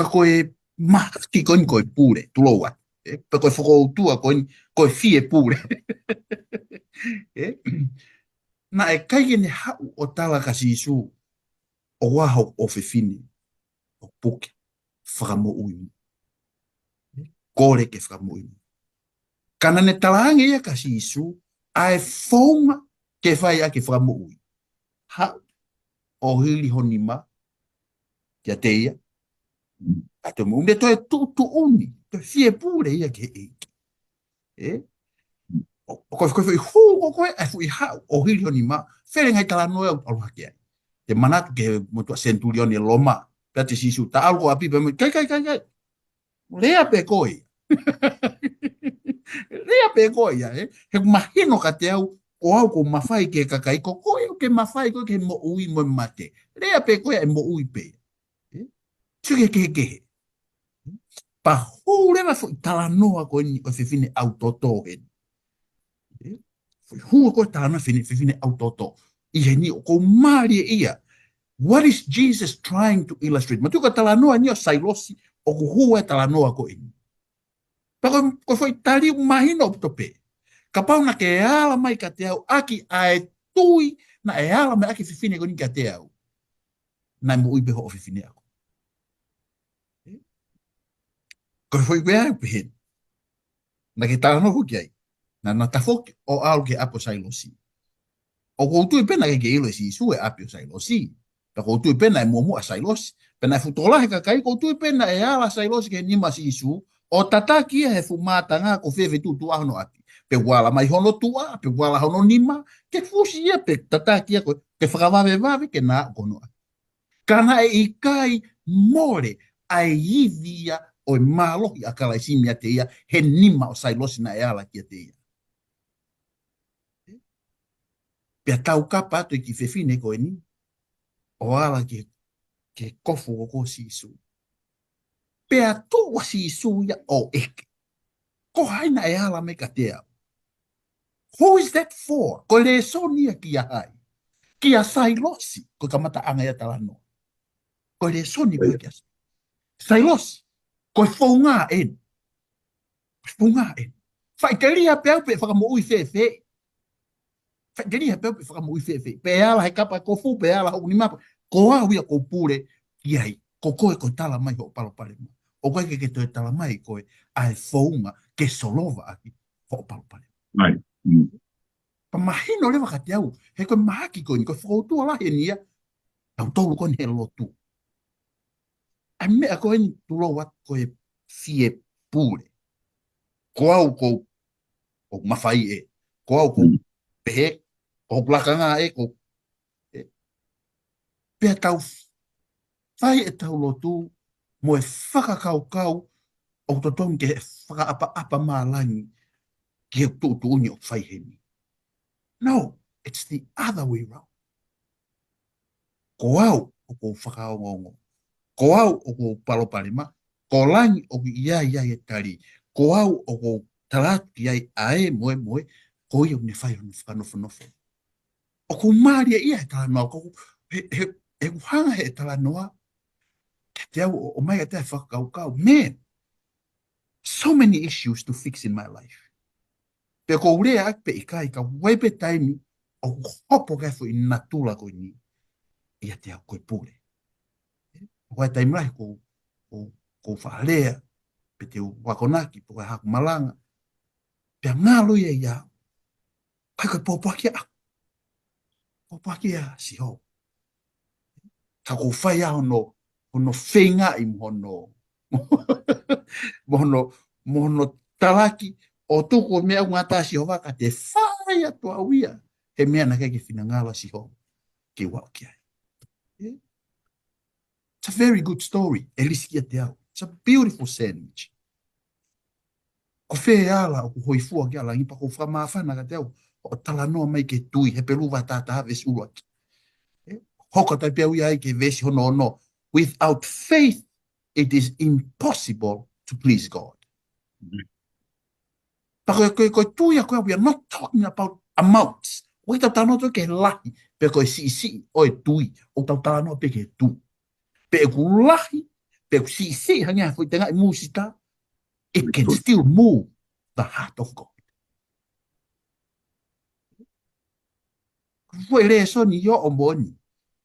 koe mahaki koin koe pūre, tuloua, pa koe whakoutua koe fie pūre. Na e kai ne hau o tala kasi isu, o waho o whiwhini, o puke, whakamo uimi. Kore ke whakamo uimi. Kana ne talaange ia kasi isu, ai whaunga ke whai a ke whakamo ui. Hau, o hiri honima, kia te ia, a te mo, unde toi tutu uni, toi fie pūre ia ke eiki. O koe whai hūko koe, ai fui hau, o hiri honima, where ngai talanoa au aluha kia. Te manatu ke motua centurioni loma, pia te sisu, ta algo api, kai. Lea pe koe. Lea pe koe ia, he mahino ka te au, o au ko mawhai ke kakai, ko koe o ke mawhai koe ke mo ui mo mate. Lea pe koe e mo ui pe. Tuke kehe. Pa hou rewa fo i talanoa koe ni o whiwhine au toto hen. Hua koe talanoa whiwhine au toto. I he ni o ko maari e ia. What is Jesus trying to illustrate? Matuka talanoa ni o sailosi, o ko hua e talanoa koe ni. Pa koe foi tari mahino o tope. Ka pau na ke ala mai ka te au, aki ae tui na e ala mai aki whiwhine koe ni ka te au. Nai mo uibeho o whiwhine ako. Koe foi wea e pehe. Na ke talanoa hoki ai. Na tafoki o au ke apo sailosi. O koutu e pena ke ilo si isu e api o sailosi. Pa koutu e pena e momu a sailosi. Pena e futola he kakai, koutu e pena e ala sailosi ke nima si isu. O tataki e he fumata ngā ko whewhe tu ahono api. Pe wala mai hono tua, pe wala hono nima, ke fusi ia pe tataki ko ke whakawawe ke nā kono api. Kana e ikai more ai ivia o malohi a kalaisimi a te ia, he nima o sailosi na e ala ki a te ia. Pea tau kapa atu i ki whewhine koe ni, o ala ke kofu o ko si isu. Pea tō si isu ia o eke. Ko haina e ala me ka te au. Who is that for? Ko le sonia ki a hai. Ki a sailosi, ko kamata anga ia talanoa. Ko le soni ko ki a sailosi. Ko whaunga en. Whaunga en. Whaikaria pe au pe whakamo ui whewhe. Whaikaria pe au pe whakamo ui whewhe. Pe ala he kapa kofu, pe ala hau ni mapa. ko au ia ko pure ki ai, ko koe ko tala mai ho palo pale ma. O koe ke toi tala mai koe, ai founga ke solova aki ho palo pale. Ai. Pa mahino lewa ka te au, he koe mahaki koe ni koe whakautua la he nia, tau tolu koe ni he lotu. Ai mea koe ni tulo wat koe fie pure. Ko au ko mawhai e, ko au ko pehe, ko plakanga e, ko pea tau whai e tau lotu, mo e whakakau o to tong ke whakaapa mālangi ki he tūtu uni o whai he ni. No, it's the other way round. Ko au o ko whakaongongo. Ko au o ko paloparima. Ko langi o ki ia e tari. Ko au o ko taratu ai ae moe. Ko ia une whai honu whanofo. O ko māria ia e tala noa. He hanga he tala noa. Te au o mai a te whakakau. Man, so many issues to fix in my life. Pe ko urea ak pe ikai ka webe taimi o hopo kai fo ina tula ko ni ia te koe pure. Ko taimi lai ko whalea pe te wakonaki po kai haku malanga pe ngalo ia kai koe popaki a si ho. Ka ko whai a hono whenga i mohono talaki o tuko mea ngata si ho ka te whai atu awia. He mea na keke whina ngala si ho ke wau ki ai. It's a very good story. Elisi kia te au. It's a beautiful sandwich. Ko whee ala o ko hoi fua ki ala ipa ko whamawhana ka te au. O tala noa mai ke tui he peluwa tata have surua ki. Hoka tai pia ui ai ke vesi hono ono. Without faith, it is impossible to please God. Pako koe tui a koe, we are not talking about amounts. Koe tau tano to ke lahi, pe koe si o e tui, o tau tano pe ke tu. Pe e ku lahi, pe ku si hangi a koe tenga i musita, it can still move the heart of God. Koe le so ni yo o moni.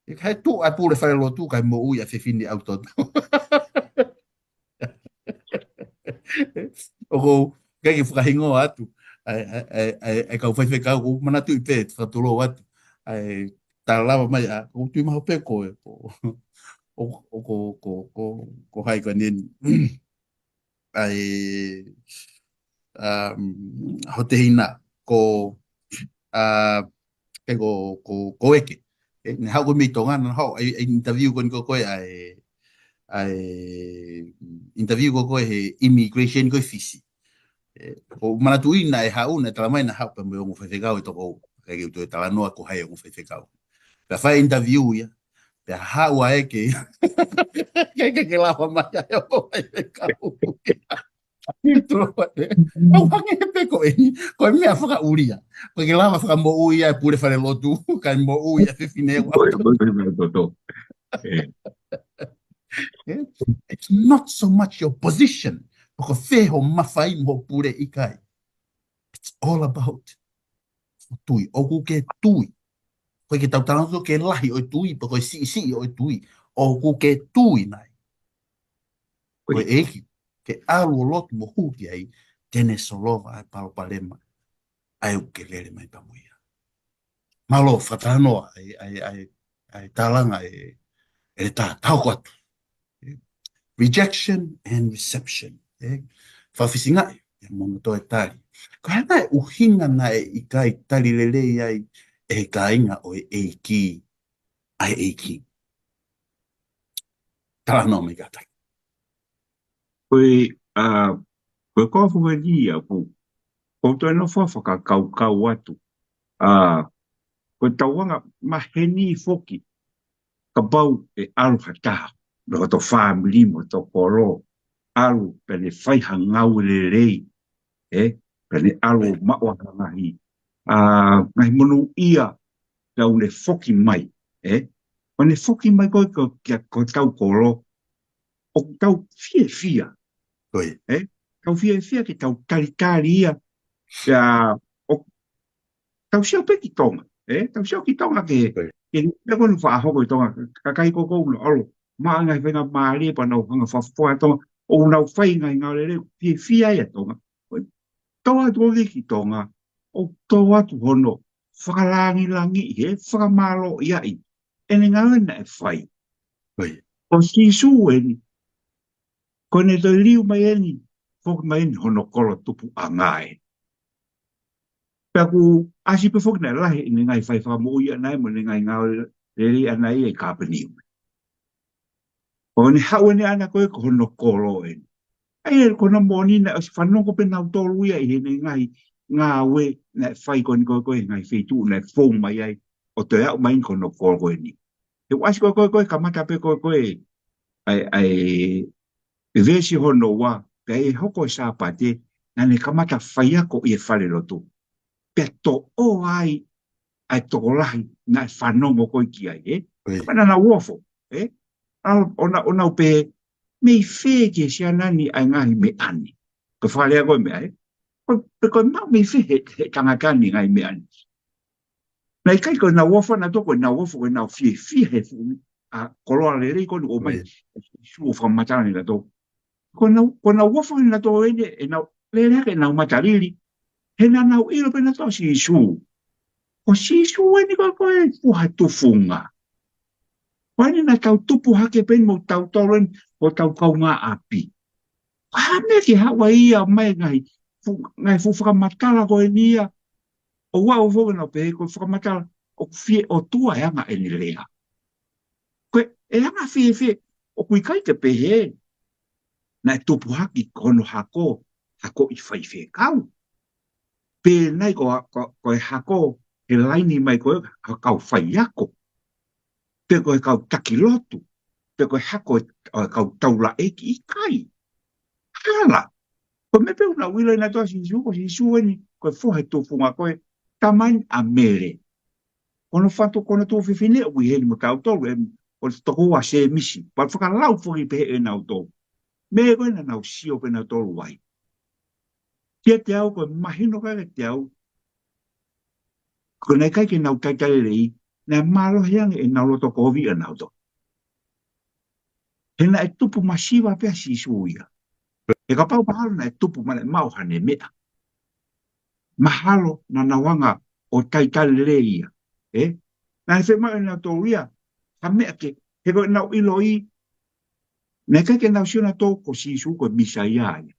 E kai tu a pule whare lo tu kai mo ui a whiwhini au toto. O ko kai ki whakahingo atu. Ai kau whaiwhe kau ko manatu i pēt whaturo atu. Ai tā lawa mai a ko tui maho pē koe. Ko hai ka nini. Ai ho te hina ko ko eke. Ne hau ko mi tonga na hau ai interview ko koe ai interview ko koe he immigration ko fisi. O manatu ina e hau na tala mai na hau pa mo ngo fefekau e toko kai ki to tala noa ko hai ngo fefekau. Pe fai interview ya. Pe hau a eke. Ke lava mai ai o fefekau. Au hange he pe koe ni, koe mea whaka uria. Koe ke lava whaka mo uia e pure whare lotu, kai mo uia whiwhine wau. It's not so much your position, ko wheho mawhai mo pure i kai. It's all about tui, o ku ke tui. Koe ke tau tango ke lahi o tui, pa koe si o tui, o ku ke tui nai. Koe eki. Ke alu o lotu mo huki ai, tene solova ai palo palema, ai uke lele mai pamuia. Malo, whatanoa, ai talanga e tā tau atu. Rejection and reception. Whawhisinga e mono to e tari. Ko hana e uhinga na i kai tari lelei ai e ka inga o e eiki, ai eiki. Tala no me gata. Koe koe whunga ni a ko. Ko toi no whawhaka kau atu. Koe tauanga maheni foki. Ka bau e alu hata. No to family mo to koro. Alu pene whaiha ngau lelei. Pene alu maua ngahi. Ngai monu ia tau ne foki mai. O ne foki mai koe ko tau koro. O tau fia. Koe. Tau fia ki tau kari ia. O tau sia peki tonga. tau sio ki tonga ke Koe. ke ko nu fa ho ko tonga ka kai ko ko no olo ma ngai venga ma ri pa no nga fa fo tonga o na fai ngai nga le pi fia ya tonga toa tu ki tonga o toa tu hono whakalangi langi he whakamalo ia i ene ngā na e whai Koe. o si su eni ko ne to liu mai eni fok mai eni hono kolo tupu a ngai Pēku asi pe fok na lahi ene ngai whai whamo ia nai mo ne ngai ngā reri anai e kāpani o ne hau ene ana koe ko hono kolo eni ai e kona moni na os whanongo pe nau tolu ia i ene ngai ngā we na whai koni koe ngai whetu na fōng mai ai o te au mai kono kolo eni e wasi koe kamata pe koe ai vesi hono wa pe e hoko sa pate na ne kamata whai ako i e whare lotu pe to o ai toko lahi na whanongo koe ki ai mana na uofo ona upe mei whē ke sia nani ai ngahi me ani ko whare koe me ai pe koe mau mei whē he tangakani ngai me ani na i kai koe na uofo na toko na uofo koe na whē he fumi a koloa le rei koe o mai suo whamatani na toko ko na uofo na toko ene e na le reke na umatariri he na nau ilo pe na to si su o si su ene koe puha tufunga Wani na tau tupu hake pen mo tau toren o tau kaunga api. Hame ki hawa ia mai ngai fu whakamatala koe nia. O wau foga na pe ko whakamatala o fie o tua e anga e ni lea. Koe e anga fie o kui kai te pehe. Na e tupu haki kono hako i whai fie kau. Pe nai ko e hako he laini mai koe kau whai ako. Pe koe kau takilotu, pe koe hako kau taula eki i kai. Hala, koe me pe una wila ina toa si su eni, koe fuhe tufunga koe tamani a mere. Kono whatu kono tō whiwhine o heni mo tau tolu, o te toko wa se misi, pa whakalau fuhi pe e nau tolu. Me koe na nau sio pe nau tolu wai. Tia te au koe mahino kai te au, koe nei kai ke nau taitai rei, na malo hiang e nau loto kovi e nau to. He na e tupu masiwa pia si suia. E ka pau mahalo na e tupu mane mau hane mea. Mahalo na nawanga o taitale reia. Na e whema e nau tō ria, ha mea ke, he koe nau ilo i, ne kai ke nau siona tō ko si su ko misaia ia.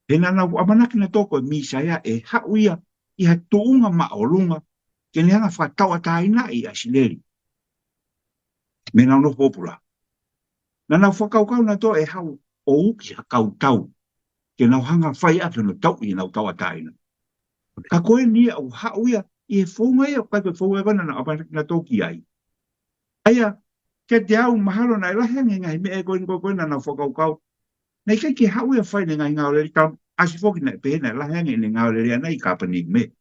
He na nau amanaki na tō ko misaia e hauia i ha tōunga maolunga ke ne hanga whakataua taina i asileri. Me nau no popula. Na nau whakaukau na tō e hau o uki ha kautau. Ke nau hanga whai atu no tau i nau taua taina. Ka koe nia au hauia i e whonga ia kai koe whonga kona na apanaki na tō ki ai. Aia, ke te au mahalo na ilahengi ngai me e koe na nau whakaukau. Nei kai ke hauia whai ne ngai ngau leri tam asi whoki na pehe na ilahengi ne ngau leri anai ka apani me.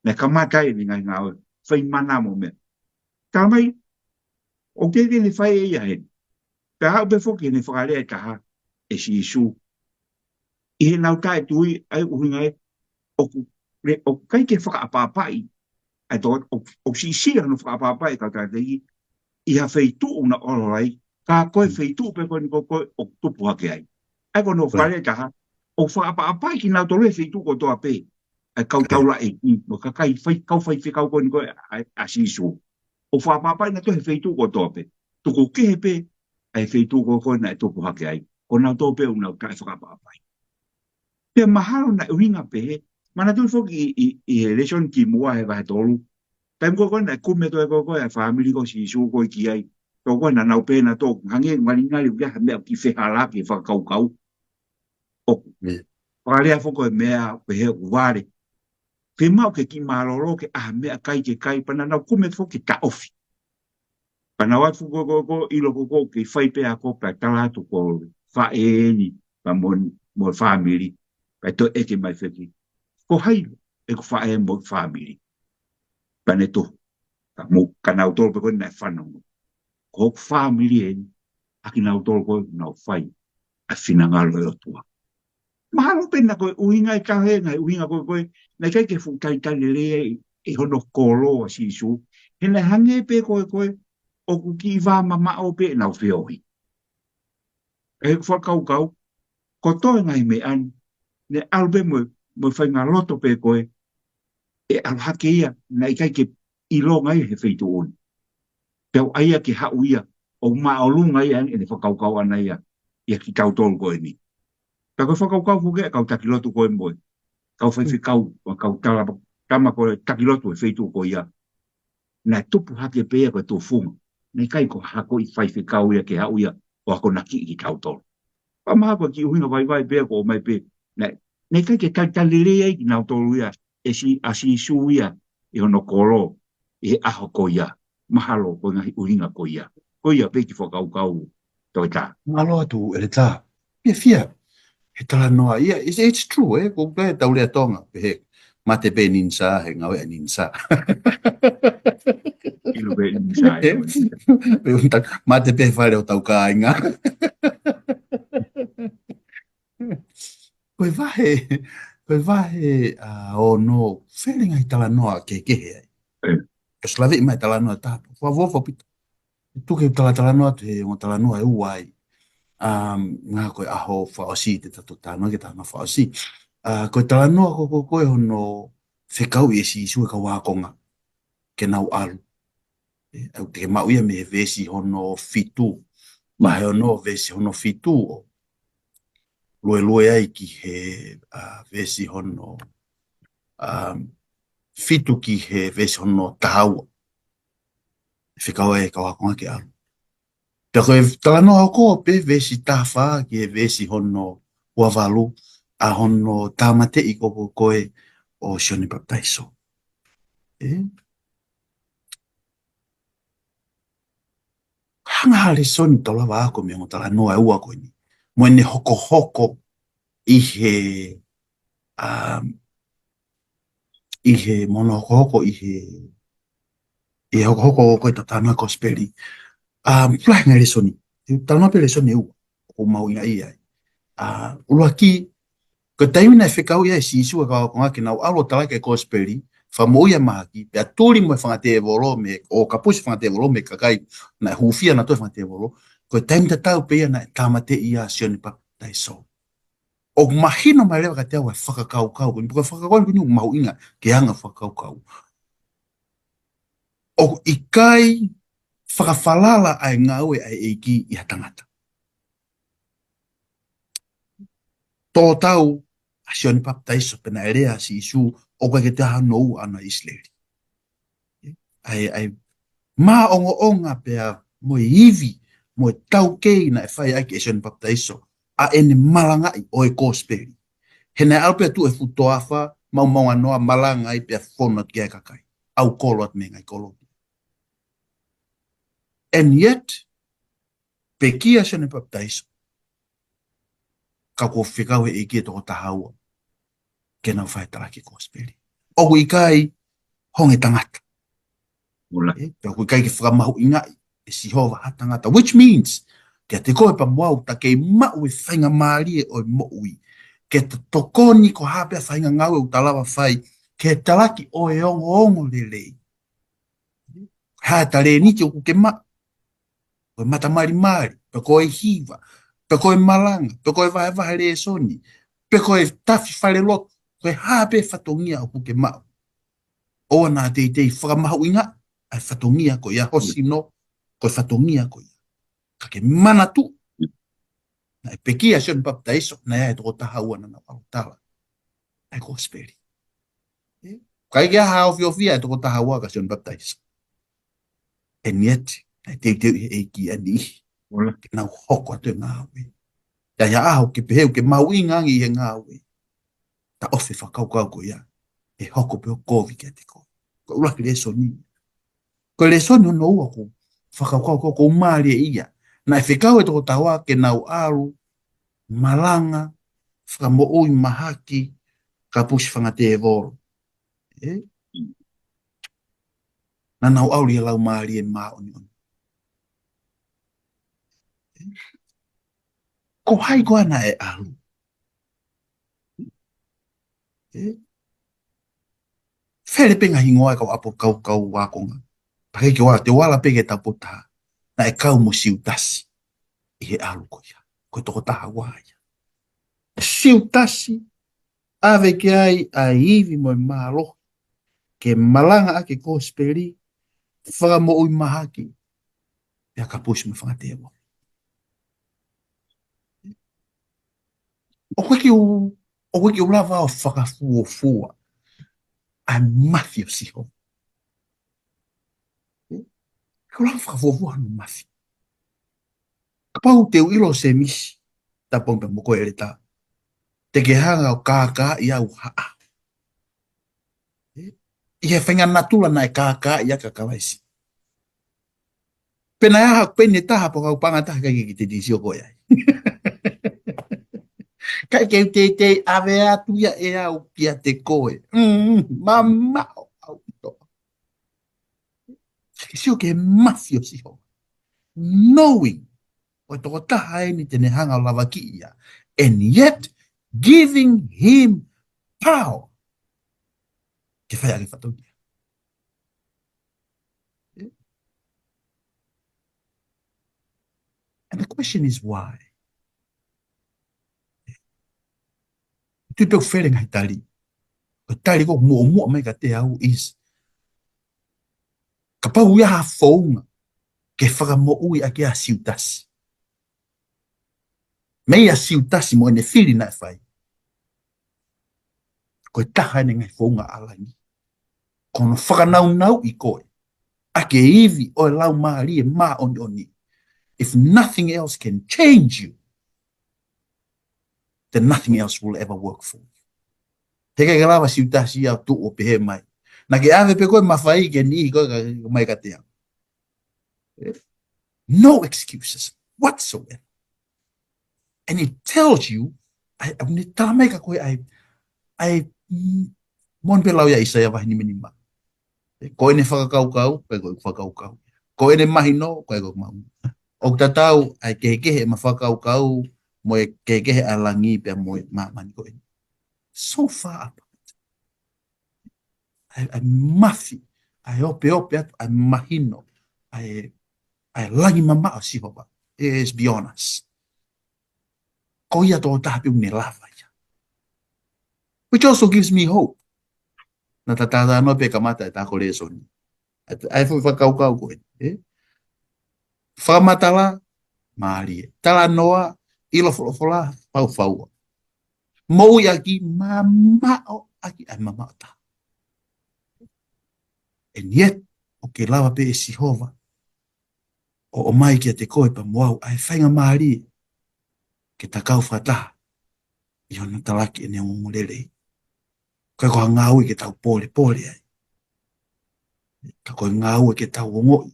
Na kamatai ni ngai ngau whai mana mo me. Tā mai, o keke ni whai e ia he. Ka hau be whoki ni whakarea e taha e si isu. I he nau tae tui ai uhinga e o kai ke whakaapapai ai tō o si sia no whakaapapai ka tae tei i ha wheitu una ororai ka koe wheitu pe koe ni koe o tupu hake ai. Ai kono whakarea e taha o whakaapapai ki nau tole wheitu ko toa pe. Ai kau taula e ki, no ka kai kau whai whikau koe ni koe a sisu. O whapapai na tohe wheitu ko tope. Tuko kehe pe, ai wheitu ko koe na e tuku hake ai. Ko nau tope o nau kai whakapapai. Pea mahalo na uhinga pe, mana tui whoki i he lesion ki mua he vahe tolu. Taim koe koe na kume toe koe a whamiri ko sisu koe ki ai. Tō koe na nau pe na tō hange ngari uia mea ki whehara ki whakaukau. O, whakarea whoko e mea pehe uware. Pe mau ke ki maroro ke mea kai pana nau kume fo ki ta ofi. Pana watu ko ilo ko ke fai pe ako pa talatu ko fa eni pa mo family pa to eke mai feki. Ko hai e ko fa mo family. Pane to ka mo kana autor pe ko na fano. Ko family eni akina autor ko na fai a finangalo lo tua. Mahalo pena koe uhinga e kahe ngai uhinga koe na kai ke fukai tani rea e hono kolo a si su. Hene hange pe koe, o ku ki wā mama o pe nau whiohi. E whakau, ko toi ngai me an, ne albe mo whai ngā loto pe koe, e al hake ia, na ikai ke ilo ngai he whaitu un. Peo aia ke hau ia, o maolu ngai an, e ne whakau ana ia ki kau tolu koe ni. Ka koe whakau fuke, kau takilotu koe moe. Kau whaiwhikau, kau tama koe takilotu e whaitu koe ia. Na tupu hake pea koe tō funga. Nei kai ko hako i whaiwhikau ia ke hau ia, o ako naki i ki kau tolu. Pa maha koe ki uhinga vai pea ko o mai pe. Nei kai ke talere ai ki nau tolu ia, e si asi su ia, i hono koro, i aho ko ia. Mahalo ko ngahi uhinga ko ia. Ko ia pe ki whakau toi tā. Malo atu, ele tā. Pia fia. He tala noa. Yeah, it's true, eh? Ko pe tau lea tonga. He mate pe ninsa, he ngawe a ninsa. Ilo pe ni sai. Pe unta, mate pe whare o tau ka inga. Koe vahe o no, wherenga i tala noa ke kehe ai. Ko slavi mai tala noa tāpu. Wawofo pita. Tuke tala noa te o tala noa e uai. Ngā koe aho whaosi te tatu tānoa ke tāna whaosi. Koe tala noa koe hono whekau i esi sue ka wākonga ke nau alu. Au te mauia me he vesi hono fitu. Mahe hono vesi hono fitu o lue ai ki he vesi hono fitu ki he vesi hono tahaua. Whekau e ka wākonga ke alu. Te koe tala noa ko pe vesi tāwha ki he vesi hono wavalu a hono tāmate i koe o Sione Baptaiso. Hanga hale soni tola wa ako me ngotala noa ua koe ni. Moene hoko ihe mono hoko ihe hoko koe tatana kospeli. Fly ngare soni. Tala noa pele soni ua. O mau inga ia. Ulua ki ko taimina e whekau ia e sisu ka wakonga ke nau alo tala ke kospeli. Whamoia mahaki, pia tūri mo e whangate e volo me, o kapusi whangate e volo me kakai, na hufia na toi whangate e volo, koe taimita tau peia na tāmate ia Sione Baptaiso. O mahino mai lewa ka te au e whakakau, koe whakakau ni mahu inga, ke anga whakakau. O ikai whakawhalala ai ngau e ai eiki i hatangata. Tō tau, a Sione Baptaiso, pena erea si isu, o koe ke te hanou ana Israeli. Ai ma onga pea mo hivi mo tau kei na e whai ake e Sione Baptaiso a ene malangai o e kosperi. Hena alpea tu e futoafa maunga noa malangai pea whonot kia kakai. Au kolot me ngai kolot. And yet, pe kia Sione Baptaiso ka ko whikau e kia toko tahaua ke nau whai taraki kosperi. O ikai honge tangata. Pea kui kai ke whakamahu ingai e sihova hatangata, which means kia te koe pa mwau ta kei mau e whainga maarie o moui, ke te tokoni ko hapea whainga ngau e utalawa whai, ke talaki o e ongo lelei. Hata le niki o kuke ma, koe mata mari, pe koe hiva, pe koe malanga, pe koe vahe le soni, pe koe tafi whare loto, koe hapea whatongia o kuke mau. O na te whakamahu ingai, ai whatongia ko ia hosino, ko whatongia ko ia. Ka ke mana tu. Na e pekia Sione Baptaiso, na ia e toko tahaua na autala. Ai ko speri. Kai kia hao fiofia e toko tahaua ka Sione Baptaiso. And yet, na te e ki ani. Na hoko atu e ngāwe. Ya ia aho ke peheu ke mau ingangi i he ngāwe. Ta ofe whakaukau ko ia. E hoko peo kovi kia te ko. Ko uraki le soni. Ko le soni ono ua ko whakaukau ko maari e ia. Na e whikau e toko tawa ke nau aru, malanga, whakamoui mahaki, ka pusi whangate e voro. Na nau auri e lau maari e maa oni oni. Ko hai ko ana e aru. Fere penga hingoa ka apo kau wakonga. Pake ke wala te wala peke tapota. Na e kau mo siutasi. I he alu ko ia. Ko toko taha waia. Siutasi. Ave ke ai a iwi mo malo. Ke malanga ake kosperi. Whaga mo ui mahaki. Pea ka pusi me whangatea mo. O koe ki u lava o whakafuofua. Ai mafi o siho. Ka lava whakafuofua no mafi. Ka pau te uilo se misi. Ta pompe mo koe ere ta. Te ke hanga o kāka i au haa. I he whainga natula na e kāka i aka kawaisi. Pena e aha pene taha po kau panga taha kai ki te disio koe ai. Kai keu te ave atu ia e au kia te koe. Mama au to. Sio ke mafio siho. Knowing o toko taha e ni tene hanga o lava ki ia. And yet giving him power. Ke whai ake whatau kia. And the question is why? Tu tau where ngai tali. Ko tali ko mua mai ka te au is. Ka pau ia ha whaunga. Ke whaka mo ui a ke a siutasi. Mei a siutasi mo ene whiri nai whai. Ko taha ene ngai whaunga alangi. Kono whakanau i koe. Ake iwi o lau maari e maa oni. If nothing else can change you, then nothing else will ever work for you. Heke ke lawa siutasi au tu o pehe mai. Na ke ave pe koe mawhai ke ni koe mai ka te au. No excuses whatsoever. And it tells you, I ne tala mai ka koe ai mon pe lau ia isa ia wahini minima. Koe ne whakakau, koe koe whakakau. Koe ne mahino, koe koe mahu. O tatau ai kehekehe ma whakakau mo e kehekehe alangi pe mo e mamani koe. So far up. Ai mafi, ai ope atu, ai mahino, ai langi mama o sihopa. Let's be honest. Ko ia tō tahapi une lava ia. Which also gives me hope. Na tatata no pe kamata e tako le soni. Ai fui whakaukau koe. Whamatala, maari. Tala noa, ilo fola, pau. Mou aki, mamao aki, ai mamao ta. And yet, o ke lava pe e sihova, o mai kia te koe pa moau, ai whainga maari, ke takau whataha, i hona talaki e nea mumulele. Koe koha ngāui ke tau pole ai. Ka koe ngāui ke tau ongoi.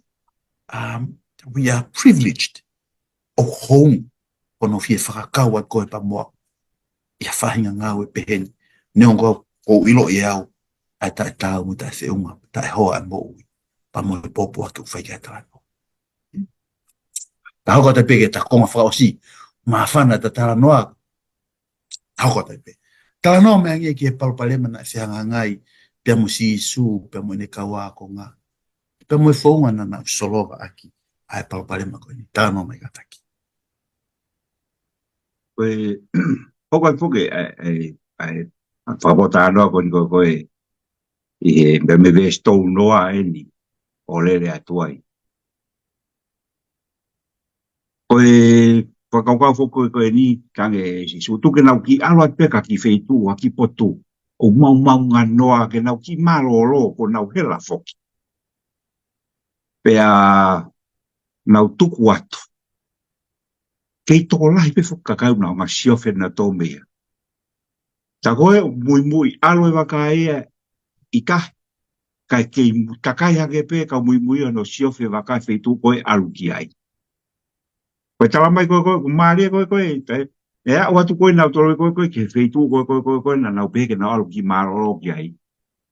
We are privileged o home ono fie whakakau at koe pa moau. Ia whahinga ngāui peheni. Neongo o ilo i au, ai tae tau mo tae whiunga, tae hoa e moui. Pa mo e popo atu whaikai tāno. Ta hoko te peke ta konga whakaosi, maa whana ta tala noa. Ta hoko te peke. Tala noa mea ngia ki e palpalema na whianga ngai, pia mo si isu, pia mo ne kawa ko ngā. Pia mo e whaunga na usolova aki, ai palpalema koe ni. Tala noa mai kataki. Koe, hoko e puke, whakapota anoa koe ni koe, i he me ve stou noa e ni, o lere atuai. Koe, whakaukau whoko koe ni, kange si sutuke nau ki aloa peka ki wheitu, a ki potu, o mau ngā noa ke nau ki maroro, ko nau hela whoki. Pea, nau tuku atu. Kei toko lahi pe whakakau nau ngā siofe na tō mea. Ta koe, mui, aloe waka ea, i kahi. Kai kei takai hake pe, ka mui ano siofe waka wheitu koe alu ki ai. Koe tala mai koe, maria koe, ea watu koe nau tolo koe, ke wheitu koe, na nau peke nau alu ki maroro ki ai.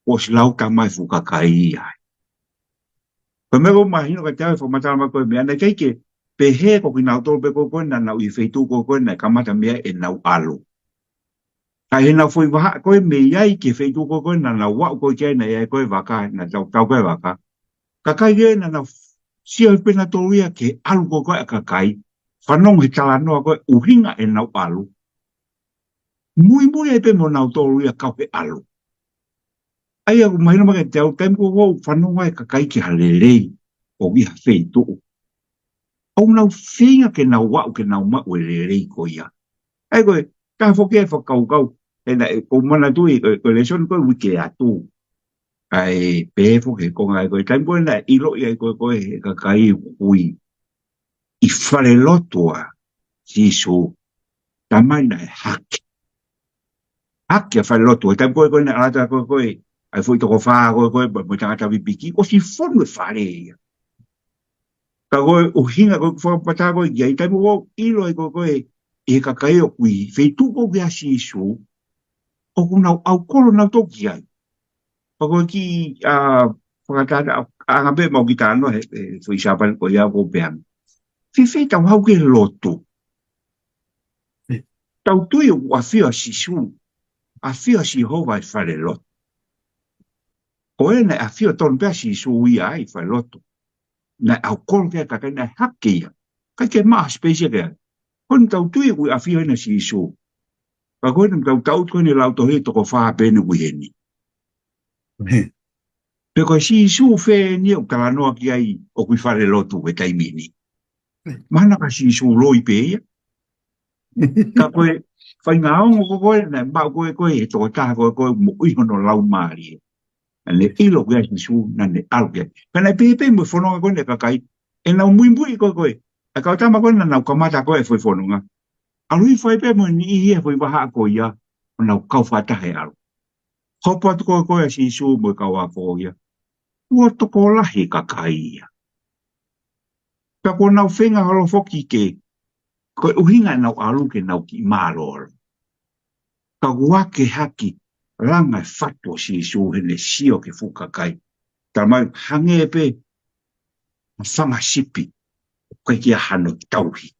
O si lau ka mai whukakai ai. Koe mego mahino ka teawe whamatala mai koe mea, nei keike, pe he ko ki nau tolo pe koe, na nau i wheitu koe, na kamata mea e nau alu. Ka hena foi wa ko me yai ke fe tu ko na wa ko ke na ya ko va ka na tau tau ko va ka. Ka kai ge na sia pena toria ke algo ko ka kai. Whanong he tala noa ko uhinga e nau alu. Mui e pe mo nau toria kau he alu. Ai aku mahina maka te au tempo ko whanong e ka kai ki halelei o wiha fei tu. Au nau whenga ke nau wau ke nau mau e lelei ko ia. Ai koe, ka whoke e whakau. E na ko mana tu e ko le son ko wike atu. Ai pe whoke ko ngai koe. Tempo e na ilo i ai koe ka kai hui. I whare lotoa. Sisu. Tamai na e hake. Hake a whare lotoa. Tempo e koe na alata koe. Ai foi toko whaa koe mo tangata wipiki. O si whonu e whare ia. Ka koe o hinga koe whakapata koe ia. I tempo ko ilo e koe. E ka kai o kui. Whei tuko kia sisu. O kuna au kolo na toki ai. Pako ki whakatata a ngabe mau ki tāno he whi sāpani ko ia ko peang. Whi tau hau ke loto. Tau tui o a whia si su. A whia si hova e whare loto. Ko e nei a whia ton pia si su ia ai whare loto. Nei au kolo kia kakai nei hake ia. Kai ke maa specia kia. Kon tau tui o a whia ina si su. Ka koe nam tau koe ni lauto he toko whaa pene kuheni. Pe koe si su fe ni o kala noa ki ai o kui whare lotu e taimini. Mana ka si su loi pe ia. Ka koe whai ngā ongo koe na mau koe e toko taha koe mo iho no lau maari e. Ne ilo koe si su na ne alu kia. Pena pepe mo whanonga koe ne kakai. E nau muimbui koe. E kau tama koe na nau kamata koe foi whanonga. Alu i whai pe mo ni i hia foi waha koe ia. O nau kau whatahe alu. Hopo atu koe si su mo kau a koe ia. Ua toko lahi kakai ia. Ka ko nau whenga holo foki ke. Koe uhinga nau alu ke nau ki māro. Ka wake haki. Ranga whato si su hene sio ke fuka kai. Ta mai hange e pe. Whanga sipi. Koe kia hano tauhi.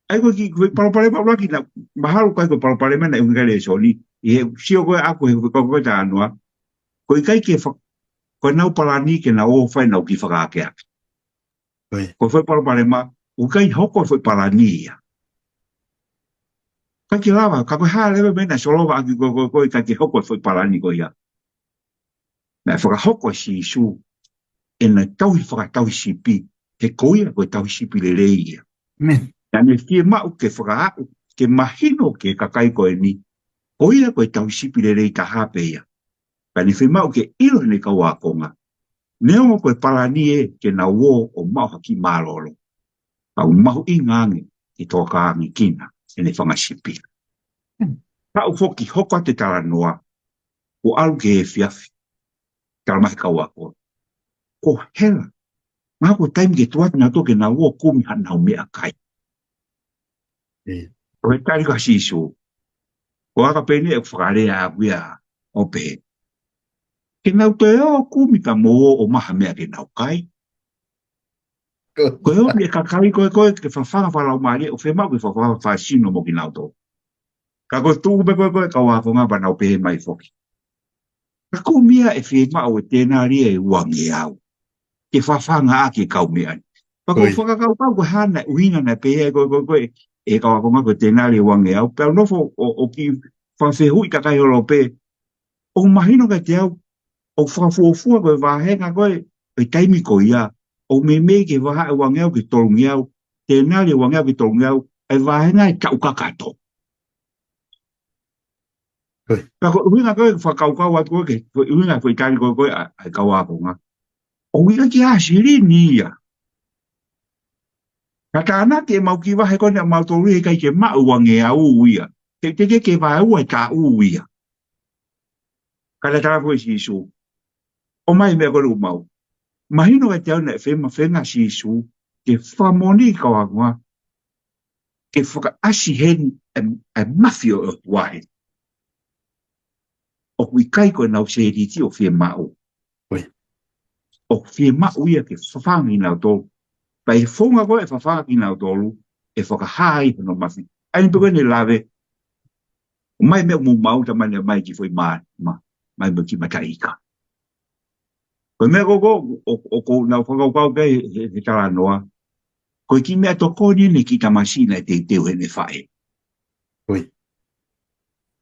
Ai koe ki koe palapalema uraki na. Maharu koe palapalema na unga le soli. I he sio koe aku he koe ta anua. Koe kai ke koe nau palani ke na o whai nau ki whakaake ake. Koe whai palapalema. Ukai hoko foi palania. Ka ki lava, ka koe haa lewe mena solova aki koe ka ki hoko foi palani koe ia. Na whakahoko si su, e na tauhi whakatauhi sipi, he koe koe tauhi sipi le rei ia. Na ne fie mau ke whakaau, ke mahino ke kakai koe ni, koe koe tauhi sipi le rei ta hape ia. Ka ne fie mau ke ilo ne kaua konga. Neongo koe palani e ke na uo o mau haki marolo. Au mahu I ngange I toka angi kina e ne whangasipi. Tau foki hoko te tala noa o alu ke e fiafi. Tala mahi kaua koa. Ko hela. Maha ko taimi ke tuati na toke na ua kumi hanau mea kai. O he tari ka siso. Ko aka pene e whakarea a wia o pehe. Ke nau te o kumi ka mo o maha mea ke nau kai. Koe o me kakai koe ke whawhanga whalau maari o whemau ke whawhanga whaasino mo ki nau tō. Ka koe tūku me koe ka wakonga pa nau pehe mai whoki. Ka kou mea e whemau e tēnā ria e uangi au. Ke whawhanga a ke kau mea. Ka koe whakakau koe hana uhinga na pehe koe e ka wakonga koe tēnā ria uangi au. Pea nofo o ki whawhehui kakai holo pehe. O mahino ka te au. O whafuofua koe wahenga koe e taimi koe ia. O me ke waha e wangau ki tolungi au, tēnā ria wangau ki tolungi au, e wahenga e kau kakato. Kako uhinga koe whakaukau atu koe ke, uhinga koe tani koe ai kau aponga. O wika ki asiri ni ia. Ka tāna ke mau ki wahe koe na mau tolu he kai ke mau wange au uia. Ke teke ke wahe ua ka uia. Kada tāna koe si isu. O mai mea koe umau. Mahino e te au na e whenga si isu, ke whamoni kawangoa, ke whaka asi hen e mafio o wahe. O kui kai koe nau se riti o whie mau. O whie mau ia ke whawhangi nau tolu. Pa e whonga koe e whawhangi nau tolu, e whaka hai no mafi. Aini pe koe ne lawe, Mai me mo mau ta mai ki foi mai mo ki mataika. Ko me ko na ko ke he tala noa. Ko ki me to ko ni ki ta masina te he ne fai. Oi.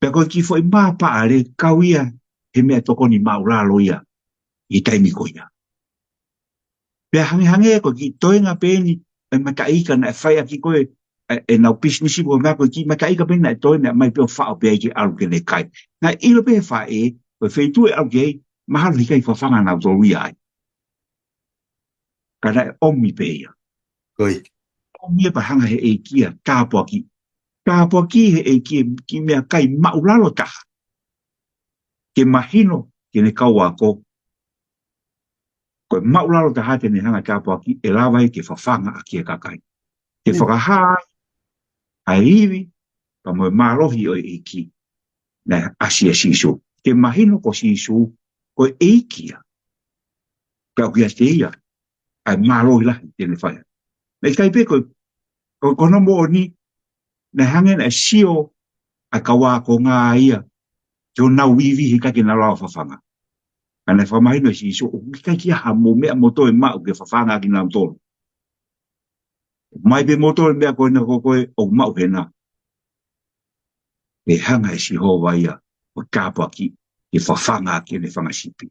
Pe ko ki foi pa ale kawia he me to ko ni mau la loia. I tai mi ko ia. Pe hange ko ki toenga pe ni mataika na fai ki ko e na business ko me ko ki mataika pe na toenga mai pe fa pe ki al ke le kai. Na ilo pe fa ko fe tu al ke mahal ni kai fa fanga na zo wi ai. Kana omi pe ia. Oi. Omi pa hanga he e kia ka po ki. Ka po ki he e ki me kai maulalo ta. Ke mahino ke ne kaua ko. Ko maulalo ta ha te ne hanga ka po ki e lawa ke fa fanga a kia ka kai. Ke whakahai ai iwi pa mo marohi o e ki. Na asia sisu. Ke mahino ko sisu ko e kia. Ka kia te ia. Ai marohi la te ne whaia. Me kai pe ko no mo ni na hangen a sio a kawa ko ngā ia jo na wivi he kake na lao whawhanga. Ana whamai no si so o kai kia ha mo mea moto e mau ke whawhanga ki ngā tolu. Mai pe moto e mea koe na koe o mau he na. Me hanga e si ho waia o kāpua ki ke whawhanga ki ne whangasipi.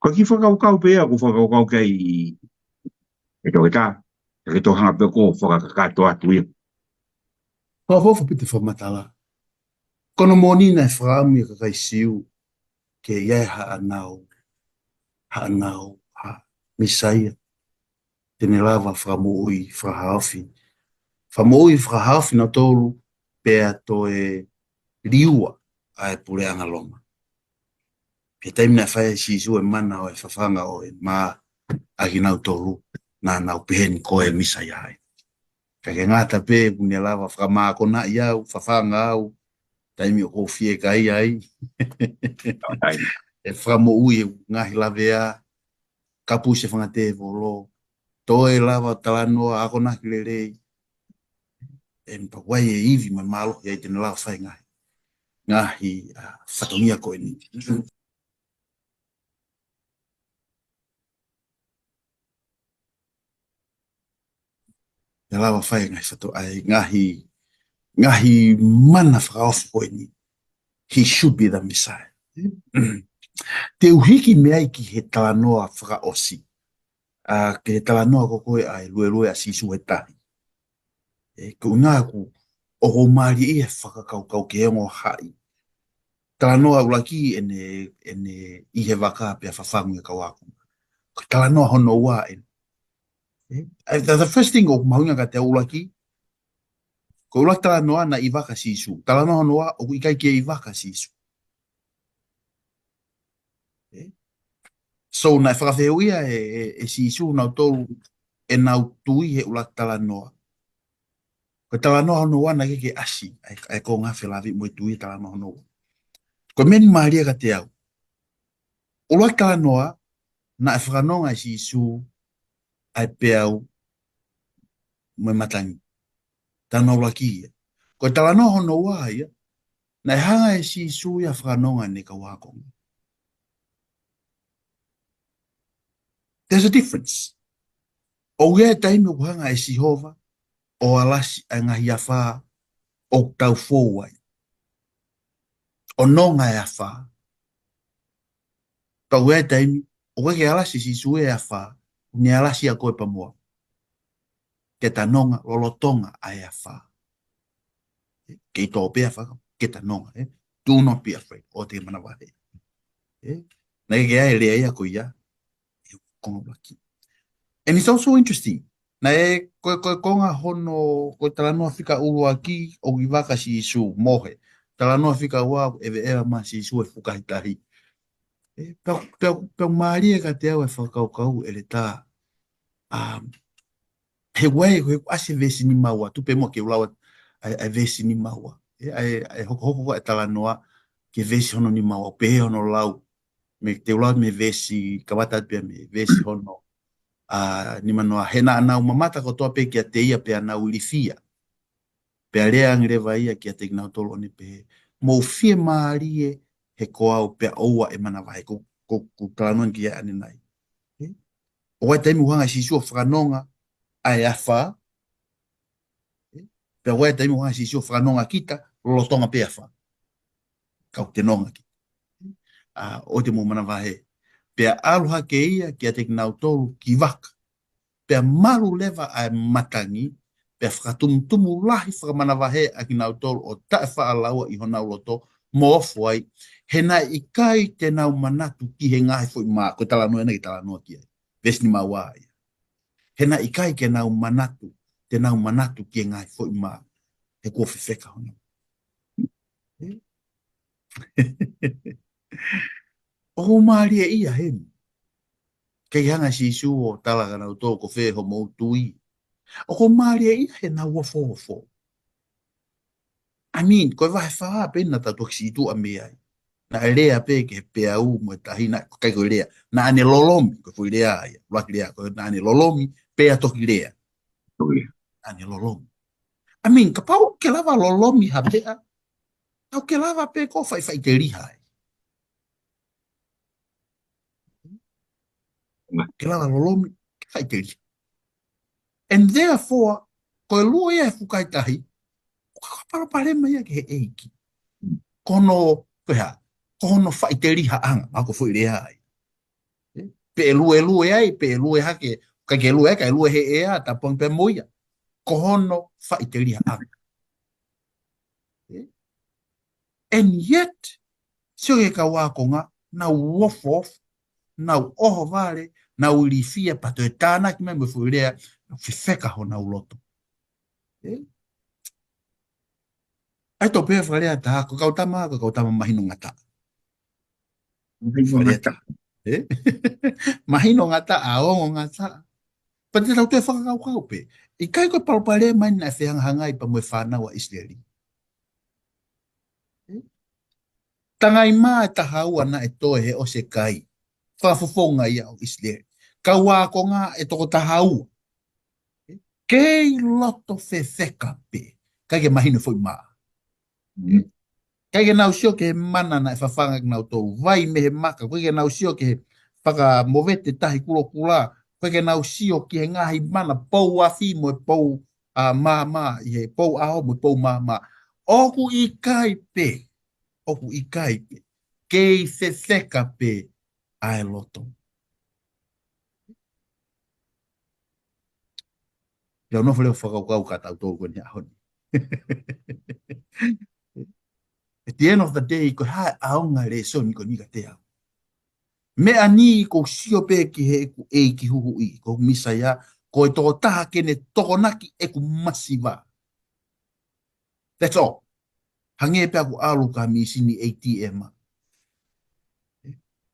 Ko ki whakaukau pēa ko whakaukau kei e tau e tā. E ke tō hanga pe ko whakakato atu ia. Whawhawha pite whamatala. Kono moni nei whaamu i kakai siu ke iai ha anau, ha misaia. Tene lava whamoui whahawhi. Whamoui whahawhi na tōru pēa to e riua ai pure angaloma. Pe taimina whae sisu e mana o e whawhanga o e mā aginau tōru na nau peheni koe misaia hai. Ka ke ngata pē pune lava whamako na iau, whawhanga au, taimi o kofie kai ai. E whamoui e ngahi lavea, kapu se whangate volo, toe lava talanoa ako na kilelei. E mpa wai e iwi mai malo e tene lava whai ngahi whatongia koe ni. E lava whai ngahi mana whakaofu koe ni. He should be the Messiah. Te uhiki mea ki he talanoa whakaosi. Ke he talanoa ko koe ai lue a sisu he tahi. Ko ngā ku o maari i he whakakaukau ke hengo hai. Talanoa ulaki ene i he waka pia whawhangu e kawaku. Ko talanoa hono ua ene. The first thing o mahunga ka te ulaki, ko ulaki talanoa na i waka sisu. Talanoa hono ua o ikai ke i waka sisu. So na whakawheu ia e sisu nau tolu e nau tui he ulaki talanoa. Ko talanoa hono ua na ke asi. Ai ko ngā whelavi mo i tui talanoa hono ua. Ko meni maharia ka te au. Ulaki talanoa na e whakanonga e sisu ai peau mai matangi. Tana ulaki ia. Ko talanoa hono ua ia na e hanga e sisu ia whakanonga ne ka wakonga. There's a difference. O ia taimi o hanga e Sihova, o alasi a ngahi a wha, o tau fōwai. O nonga e a wha. Tau ia taimi, o ke alasi sisu e a wha, ni alasi a koe pamoa. Ke ta nonga, lolotonga a e a wha. Ke i tō pēa whaka, ke ta nonga. Do not be afraid, o te manawahe. Nei ke ai lea ia ko ia, konga. And it's also interesting. Na e konga hono ko talanoa fika ua ki o waka si isu mohe. Talanoa fika ua ewa ma si isu e whukahitahi. Pau maari e ka te au e whakaukau e le tā. He wai he ase vesi ni maua. Tupe mo ke ulawa ai vesi ni maua. Ai hoko e talanoa ke vesi hono ni maua. Pehe hono lau. Me te ulawa me vesi, kawata pia me vesi hono. Ni manoa hena anau mamata ko toa pe kia te ia pe anau lifia. Pe alea ngre vai ki te na tolo ni pe mo fie marie he ko au pe oa e mana vai ko planon ki ani nai. O te mi wanga si so franonga ai afa. Pe o te mi wanga si so franonga kita lo tonga pe afa. Ka te nonga ki. O te mo mana vai. Pe aluha ke ia ki te na tolo ki vaka. Pe maru leva ai matangi pe whakatumtumu lahi whakamanawahe a ki nau tolu o tae whaalaua i hona uloto mo ofu ai, he nai i kai te nau manatu ki he ngahi fo i maa, ko tala noa ki tala noa ki ai, vesni maa wai. He nai i kai ke nau manatu, te nau manatu ki he ngahi fo i maa, he kua whiwheka hona. O maari e ia hemu. Kei hanga si isu o tala ka nau tō ko whē ho mou tui. O ko maari e ia he nau wafo. I mean, koe wahe whaa pena tatu ki tu a mea ai. Na lea pe ke pe au mo tahina kai koe lea. Na ane lolomi, koe fui lea ai. Laki lea, koe na ane lolomi, pe a toki lea. Ane lolomi. I mean, ka pau ke lava lolomi ha pea. Tau ke lava pe ko fai te riha ai. Ke lava lolomi, ke fai te riha. And therefore, koe lua ia e fukai tahi, ka parapare mai ke he eiki. Kono, koe ha, kono fai te riha anga, ako fui lea ai. Pe lue ai, pe lue hake, ka ke lue he ea, ta pong pe moia. Kohono fai te riha anga. And yet, sio ke ka wakonga, na wofof, na oho vale, na ulifia pato e tāna ki me me fui lea, whiwheka ho na uloto. Ai tō pēr whalea tā, ko kautama mahino ngata. Mahino ngata. Mahino ngata, aongo ngata. Pa te tau te whakakau pe. I kai koe palpare mai na whiangahanga i pa moe whanau a Israeli. Tangai mā e tahau ana e toe he o se kai. Whafofonga ia o Israeli. Ka wāko ngā e toko tahau. Kei loto whewheka pe. Kai ke mahino fwoi mā. Kai ke nau sio ke he mana na e whawhanga ki nau tōu. Vai me he maka. Kai ke nau sio ke he whaka movete tahi kuro kula. Kai ke nau sio ki he ngahi mana. Pou afi mo e pou mā. I he pou aho mo e pou mā. Oku i kai pe. Oku i kai pe. Kei whewheka pe. Ai loto. Leo no leo whakakau ka tau tōu koe ni ahoni. At the end of the day, ko hae aonga re so ni ko ni ka te au. Me ani ko sio pe ki he ku e ki huhu i, ko misa ia, ko e toko taha kene toko naki e ku masiva. That's all. Hange pe aku alu ka mi sini ATM.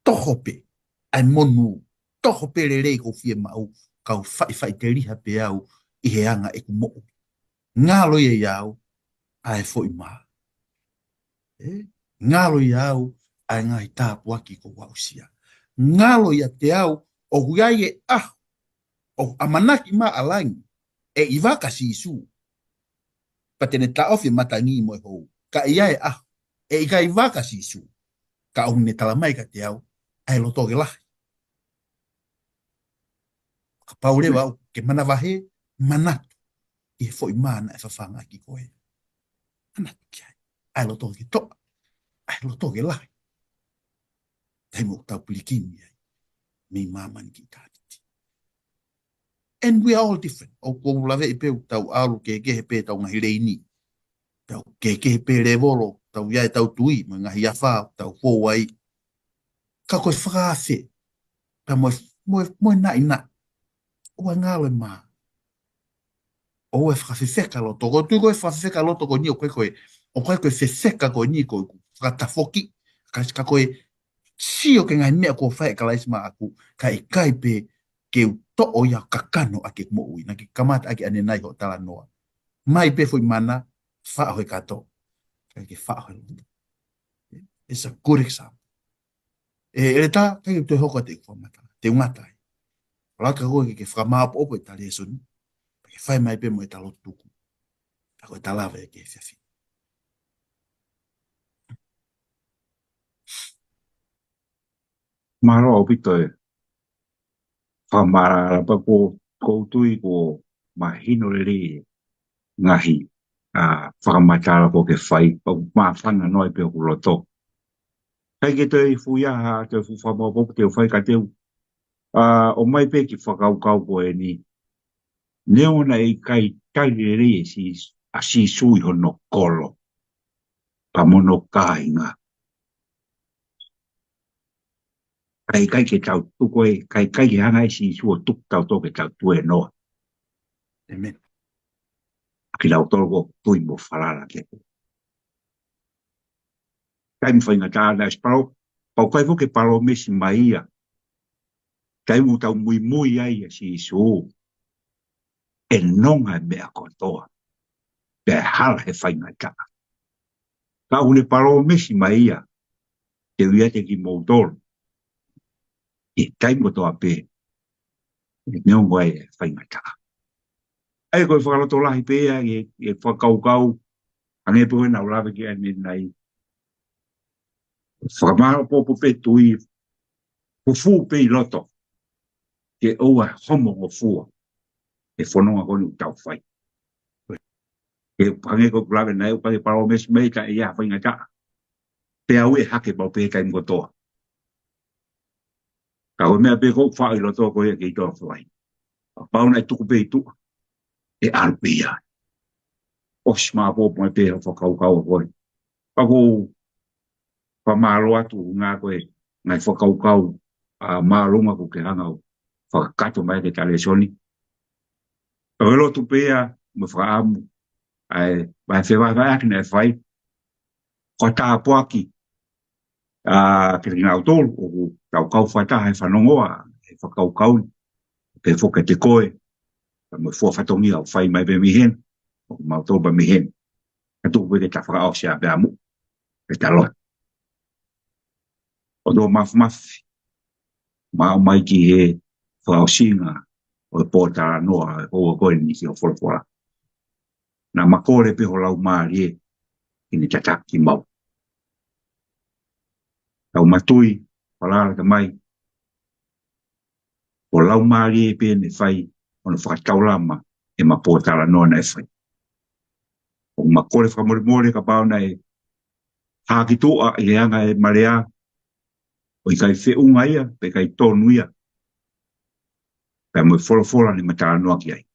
Toho pe, ai monu, toho pe le rei ko fie mau, kau fai te riha pe au, i he anga e ku mo. Ngā loia iau, ai foi maa. Ngalo ia au ai ngai tāpu aki ko wausia. Ngalo ia te au o huiai e o amanaki ma alangi e iwaka si isu. Patene ta ofi matangi mo e hou. Ka ia e e ika iwaka si isu. Ka au ne talamai ka te au ai loto ke lahi. Ka paure wau ke manawahe manatu i he foi mana e whawhanga ki koe. Manatu ki ai. Ai loto ke toa. Ai loto ke lahi. Tai mo tau pulikini ai. Me mamani ki tātiti. And we are all different. O kou lawe i peu tau alu ke kehe pe tau ngahi reini. Tau ke kehe pe revolo. Tau iai tau tui. Ma ngahi awhau. Tau fōwai. Ka koe whakawhe. Ta moe nai na. Oa ngālo e maa. O e whakawhewheka loto. Ko tui koe whakawhewheka loto ko ni o koe koe. O koe koe whewheka ko ni koe. Whakatafoki. Ka koe sio ke ngai mea ko whae ka laisma aku. Ka i kai pe ke to o ia kakano ake mo ui. Na ke kamata ake ane nai ho tala noa. Mai pe fui mana. Whaahoe kato. Ka ke whaahoe loto. It's a good example. E ta, kai te hoko te whamata. Te ungatai. Laka koe ke whamaapo opo e tale e suni. Ke whae mai pe mo e talo tuku. Ako talava e ke fiafi. Maro o pito e. Whamara pa ko tui ko mahino re ngahi. Whakamatara ko ke whai. Pa mawhanga noi pe o loto. Kai ke te fuia ha te fuwhama po te whai ka teu. O mai pe ki whakaukau ko e ni. Neo na i kai re si sui hono kolo. Pa mono kāinga. Kai ke tau tuko e, kai ke hanga e si sua tuk tau to ke tau tue noa. Amen. Ki lau tolo ko tui mo wharara ke. Kai mwhainga tāna esparo, pau kai fo ke paro mesi mai ia. Kai mu tau mui ai a si su. E nonga mea kotoa. Pe hala he whainga tā. Ka une paro mesi mai ia. Te uiate ki moutoro. E kai mo toa pe. E neongo ai e whainga tā. Ai koe whakaloto lahi pēa e whakaukau. Ange pōe nau lawe ki ai nei. Whakamara pōpo pe tui. Fufu pe i loto. Ke oua homo o fua. E whanonga konu tau whai. E pange ko lawe nei o pake paro mesi mei ka e ia whainga tā. Pe au e hake pau pe kai mkotoa. Ka o mea pe kou whai loto koe e ki toa whai. Pau nei tuku pe i tua. E arpia. Osma pōpo mai pe whakaukau koe. Pako whamaro atu ngā koe ngai whakaukau mārunga ko ke hanga o whakakato mai ke tale soni. O lotu pēa me whaamu ai mai whewai aki nei whai. Ko tā poaki ke ringa autoru o kaukau whata hai whanongoa e whakaukau pe whoka te koe me fua whatongi au whai mai be mihen o mautoru ba mihen. Ka tuku pe ke ta whakao sea pe amu pe taloi. O do mafi ma mai ki he whaosinga o pōtara noa o koe ni ki o wholapora. Na makore pe ho lau maari e ki ni tataki mau. Tau matui, whalara ka mai. O lau maari e pe ne whai o na whakataulama e ma pōtara noa na e whai. O makore whamorimore ka pao na e hākitoa i leanga e marea o i kai whiunga ia, pe kai tonu ia. Pe mo wholafora ni matara noa ki ai.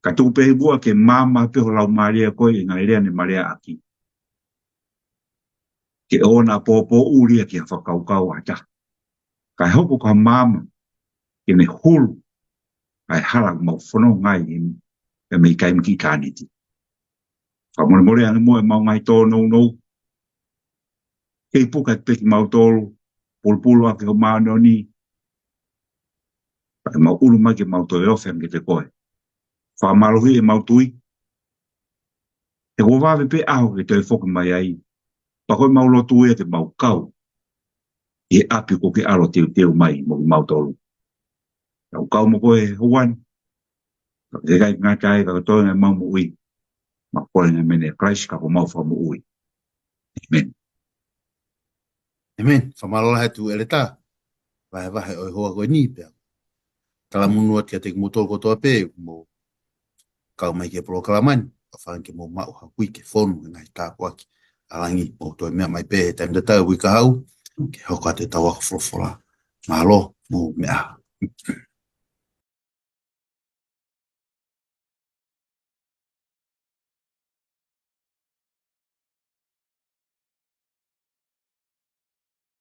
Ka tuku pehi bua ke mama peho lau maria koe i ngai rea ni marea aki. Ke ona pōpō uria ki a whakaukau ata. Kai hoko ka mama ke me hulu kai hala mau whono ngai e me kai miki kāniti. Whamone more ane mo e mau ngai tō nou. Kei puka te peki mau tōru, pulpulu ake o māno ni. Pai mau ulu mai ke mau tō e ofe ke te koe. Whamalohi e mau tui. E ko wawe pe aho ke te whoka mai ai. Pakoi mau lotu e te mau kau. E api ko ke aro teu mai mo ki mau tōru. Kau kau mo koe huan. E kai ngā kai ka toi ngai mau mo ui. Ma kore ngai mene Christ ka ko mau wha mo ui. Amen. Amen. Whamalola he tu ele tā. Wahe oi hoa koe ni pēr. Tala munua tia te kumutoro kotoa pē. Mo kau mai ke proklaman. Whafanke mo mau hakui ke whonu ngai tā waki. Alangi mo toi mea mai pē. Taim te tau wika hau. Ke hoka te tawaka whorofora. Mahalo mo mea.